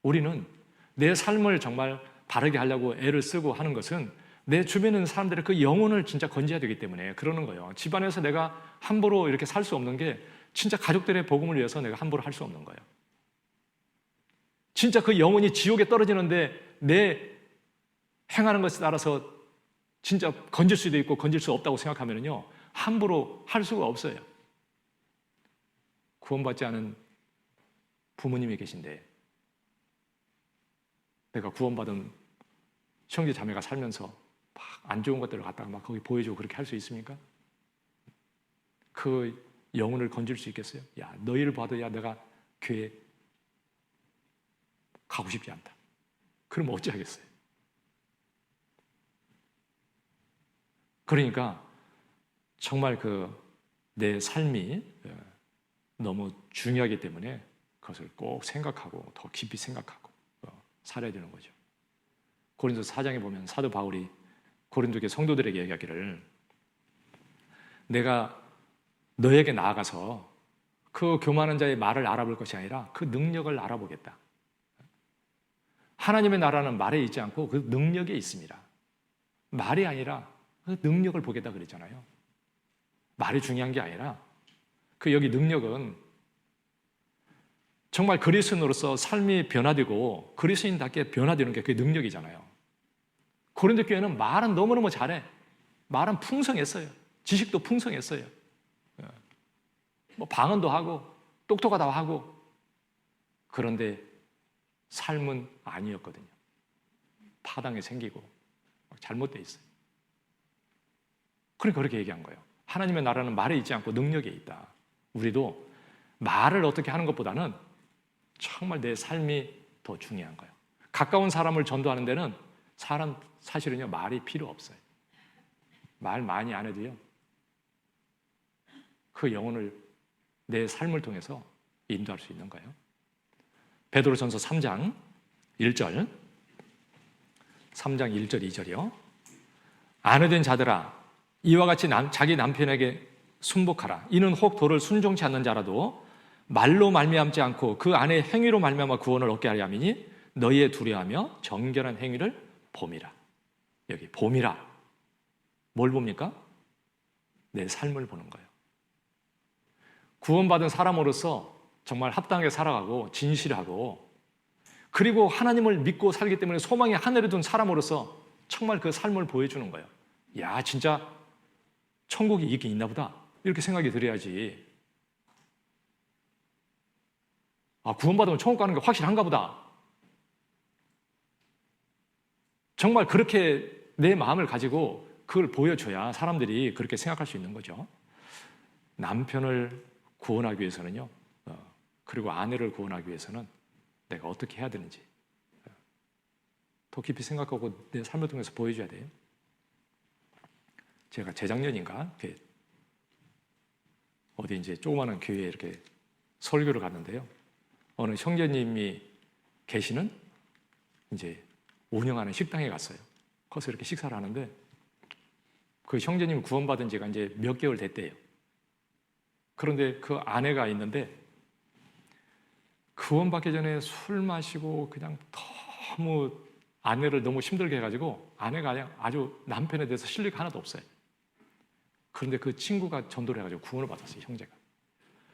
우리는 내 삶을 정말 바르게 하려고 애를 쓰고 하는 것은 내 주변에 있는 사람들의 그 영혼을 진짜 건져야 되기 때문에 그러는 거예요. 집안에서 내가 함부로 이렇게 살 수 없는 게 진짜 가족들의 복음을 위해서 내가 함부로 할 수 없는 거예요. 진짜 그 영혼이 지옥에 떨어지는데 내 행하는 것에 따라서 진짜 건질 수도 있고 건질 수 없다고 생각하면요, 함부로 할 수가 없어요. 구원받지 않은 부모님이 계신데 내가 구원받은 형제 자매가 살면서 막 안 좋은 것들을 갖다가 막 거기 보여주고 그렇게 할 수 있습니까? 그 영혼을 건질 수 있겠어요? 야, 너희를 봐도 야, 내가 교회 가고 싶지 않다. 그럼 어찌 하겠어요? 그러니까 정말 내 삶이 너무 중요하기 때문에 그것을 꼭 생각하고 더 깊이 생각하고 살아야 되는 거죠. 고린도서 4장에 보면 사도 바울이 고린도교 성도들에게 얘기하기를, 내가 너에게 나아가서 그 교만한 자의 말을 알아볼 것이 아니라 그 능력을 알아보겠다. 하나님의 나라는 말에 있지 않고 그 능력에 있습니다. 말이 아니라 그 능력을 보겠다 그랬잖아요. 말이 중요한 게 아니라 여기 능력은 정말 그리스도인으로서 삶이 변화되고 그리스도인답게 변화되는 게 그게 능력이잖아요. 고린도 교회는 말은 너무너무 잘해. 말은 풍성했어요. 지식도 풍성했어요. 뭐 방언도 하고 똑똑하다고 하고. 그런데 삶은 아니었거든요. 파당에 생기고 잘못되어 있어요. 그러니까 그렇게 얘기한 거예요. 하나님의 나라는 말에 있지 않고 능력에 있다. 우리도 말을 어떻게 하는 것보다는 정말 내 삶이 더 중요한 거예요. 가까운 사람을 전도하는 데는 사실은요, 말이 필요 없어요. 말 많이 안 해도요, 그 영혼을 내 삶을 통해서 인도할 수 있는 거예요. 베드로전서 3장 1절, 3장 1절 2절이요. 아내된 자들아, 이와 같이 자기 남편에게 순복하라. 이는 혹 도를 순종치 않는 자라도 말로 말미암지 않고 그 안에 행위로 말미암아 구원을 얻게 하려 함이니 너희의 두려워하며 정결한 행위를 봄이라. 여기 봄이라. 뭘 봅니까? 내 삶을 보는 거예요. 구원받은 사람으로서 정말 합당하게 살아가고 진실하고, 그리고 하나님을 믿고 살기 때문에 소망이 하늘에 둔 사람으로서 정말 그 삶을 보여주는 거예요. 야, 진짜 천국이 있긴 있나 보다, 이렇게 생각이 들어야지. 아, 구원받으면 천국 가는 게 확실한가 보다. 정말 그렇게 내 마음을 가지고 그걸 보여줘야 사람들이 그렇게 생각할 수 있는 거죠. 남편을 구원하기 위해서는요, 그리고 아내를 구원하기 위해서는 내가 어떻게 해야 되는지 더 깊이 생각하고 내 삶을 통해서 보여줘야 돼요. 제가 재작년인가 어디 이제 조그마한 교회에 이렇게 설교를 갔는데요, 어느 형제님이 계시는 이제 운영하는 식당에 갔어요. 거기서 이렇게 식사를 하는데 그 형제님이 구원받은 지가 이제 몇 개월 됐대요. 그런데 그 아내가 있는데 구원받기 전에 술 마시고 그냥 너무 아내를 너무 힘들게 해가지고 아내가 그냥 아주 남편에 대해서 신뢰가 하나도 없어요. 그런데 그 친구가 전도를 해가지고 구원을 받았어요, 형제가.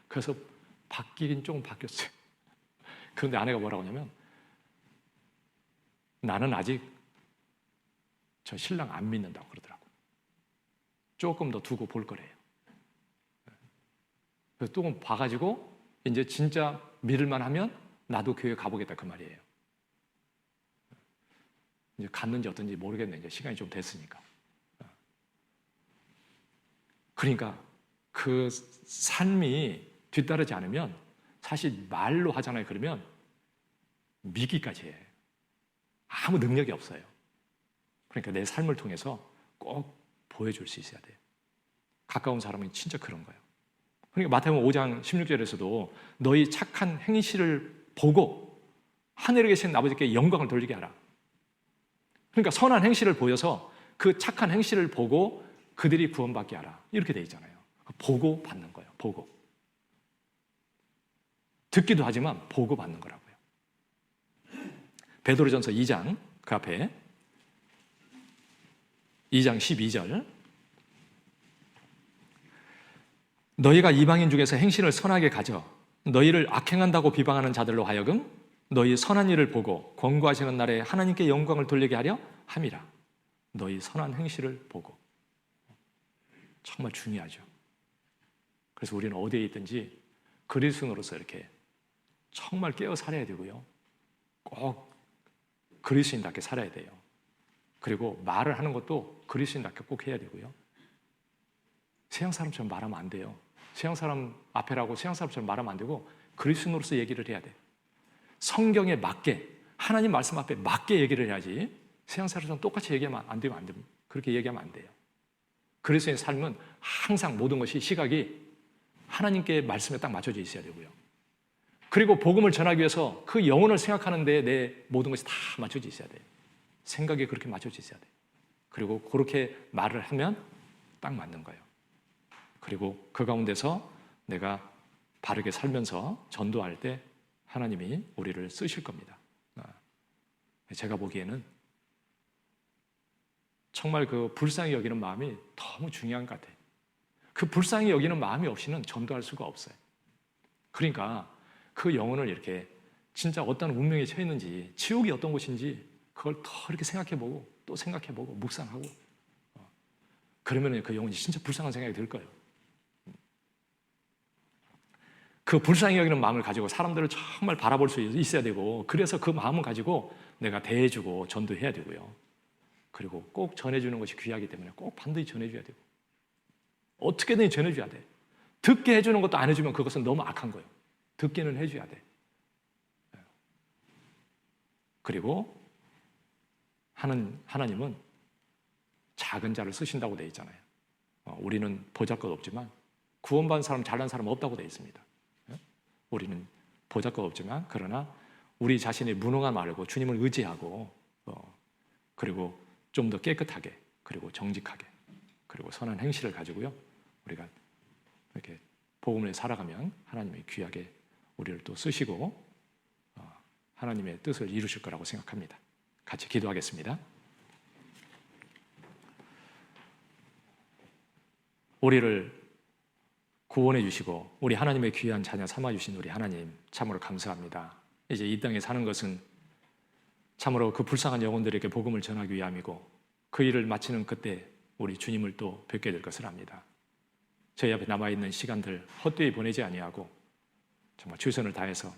그래서 바뀌긴 조금 바뀌었어요. 그런데 아내가 뭐라고 하냐면, 나는 아직 저 신랑 안 믿는다고 그러더라고요. 조금 더 두고 볼 거래요. 그래서 조금 봐가지고 이제 진짜 믿을만 하면 나도 교회 가보겠다, 그 말이에요. 이제 갔는지 어떤지 모르겠네, 이제 시간이 좀 됐으니까. 그러니까 그 삶이 뒤따르지 않으면 사실 말로 하잖아요. 그러면 믿기까지 해. 아무 능력이 없어요. 그러니까 내 삶을 통해서 꼭 보여줄 수 있어야 돼요. 가까운 사람은 진짜 그런 거예요. 그러니까 마태복음 5장 16절에서도 너희 착한 행실을 보고 하늘에 계신 아버지께 영광을 돌리게 하라. 그러니까 선한 행실을 보여서 그 착한 행실을 보고 그들이 구원받게 하라, 이렇게 돼 있잖아요. 보고 받는 거예요. 보고. 듣기도 하지만 보고 받는 거라고요. 베드로전서 2장 그 앞에 2장 12절, 너희가 이방인 중에서 행실을 선하게 가져 너희를 악행한다고 비방하는 자들로 하여금 너희 선한 일을 보고 권고하시는 날에 하나님께 영광을 돌리게 하려 함이라. 너희 선한 행실을 보고. 정말 중요하죠. 그래서 우리는 어디에 있든지 그리스도인으로서 이렇게 정말 깨어 살아야 되고요, 꼭 그리스도인답게 살아야 돼요. 그리고 말을 하는 것도 그리스도인답게 꼭 해야 되고요. 세상 사람처럼 말하면 안 돼요. 세상 사람 앞에라고 세상 사람처럼 말하면 안 되고 그리스도인으로서 얘기를 해야 돼요. 성경에 맞게, 하나님 말씀 앞에 맞게 얘기를 해야지 세상 사람처럼 똑같이 얘기하면 안 되면 안 됩니다. 그렇게 얘기하면 안 돼요. 그리스도인의 삶은 항상 모든 것이 시각이 하나님께 말씀에 딱 맞춰져 있어야 되고요. 그리고 복음을 전하기 위해서 그 영혼을 생각하는 데에 내 모든 것이 다 맞춰져 있어야 돼요. 생각이 그렇게 맞춰져 있어야 돼요. 그리고 그렇게 말을 하면 딱 맞는 거예요. 그리고 그 가운데서 내가 바르게 살면서 전도할 때 하나님이 우리를 쓰실 겁니다. 제가 보기에는 정말 그 불쌍히 여기는 마음이 너무 중요한 것 같아요. 그 불쌍히 여기는 마음이 없이는 전도할 수가 없어요. 그러니까 그 영혼을 이렇게 진짜 어떤 운명에 처해 있는지, 지옥이 어떤 곳인지 그걸 더 이렇게 생각해보고 또 생각해보고 묵상하고, 그러면 그 영혼이 진짜 불쌍한 생각이 들 거예요. 그 불쌍히 여기는 마음을 가지고 사람들을 정말 바라볼 수 있어야 되고, 그래서 그 마음을 가지고 내가 대해주고 전도해야 되고요. 그리고 꼭 전해주는 것이 귀하기 때문에 꼭 반드시 전해줘야 되고, 어떻게든 전해줘야 돼. 듣게 해주는 것도 안 해주면 그것은 너무 악한 거예요. 듣기는 해줘야 돼. 그리고 하나님은 작은 자를 쓰신다고 되어 있잖아요. 우리는 보잘것 없지만 구원받은 사람, 잘난 사람 없다고 되어 있습니다. 우리는 보잘것 없지만 그러나 우리 자신의 무능함 알고 주님을 의지하고, 그리고 좀 더 깨끗하게, 그리고 정직하게, 그리고 선한 행실을 가지고요, 우리가 이렇게 복음을 살아가면 하나님이 귀하게 우리를 또 쓰시고 하나님의 뜻을 이루실 거라고 생각합니다. 같이 기도하겠습니다. 우리를 구원해 주시고 우리 하나님의 귀한 자녀 삼아 주신 우리 하나님, 참으로 감사합니다. 이제 이 땅에 사는 것은 참으로 그 불쌍한 영혼들에게 복음을 전하기 위함이고, 그 일을 마치는 그때 우리 주님을 또 뵙게 될 것을 압니다. 저희 앞에 남아있는 시간들 헛되이 보내지 아니하고 정말 최선을 다해서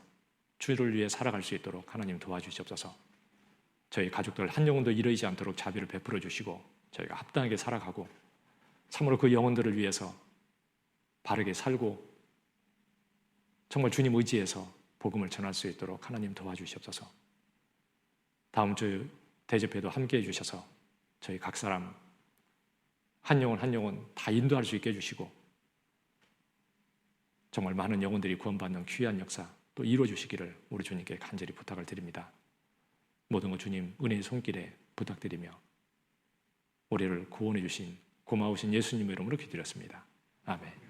주를 위해 살아갈 수 있도록 하나님 도와주시옵소서. 저희 가족들 한 영혼도 잃어지지 않도록 자비를 베풀어 주시고, 저희가 합당하게 살아가고 참으로 그 영혼들을 위해서 바르게 살고 정말 주님 의지해서 복음을 전할 수 있도록 하나님 도와주시옵소서. 다음 주 대접회도 함께해 주셔서 저희 각 사람 한 영혼 한 영혼 다 인도할 수 있게 해주시고, 정말 많은 영혼들이 구원받는 귀한 역사 또 이루어 주시기를 우리 주님께 간절히 부탁을 드립니다. 모든 것 주님 은혜의 손길에 부탁드리며 우리를 구원해 주신 고마우신 예수님의 이름으로 기도드렸습니다. 아멘.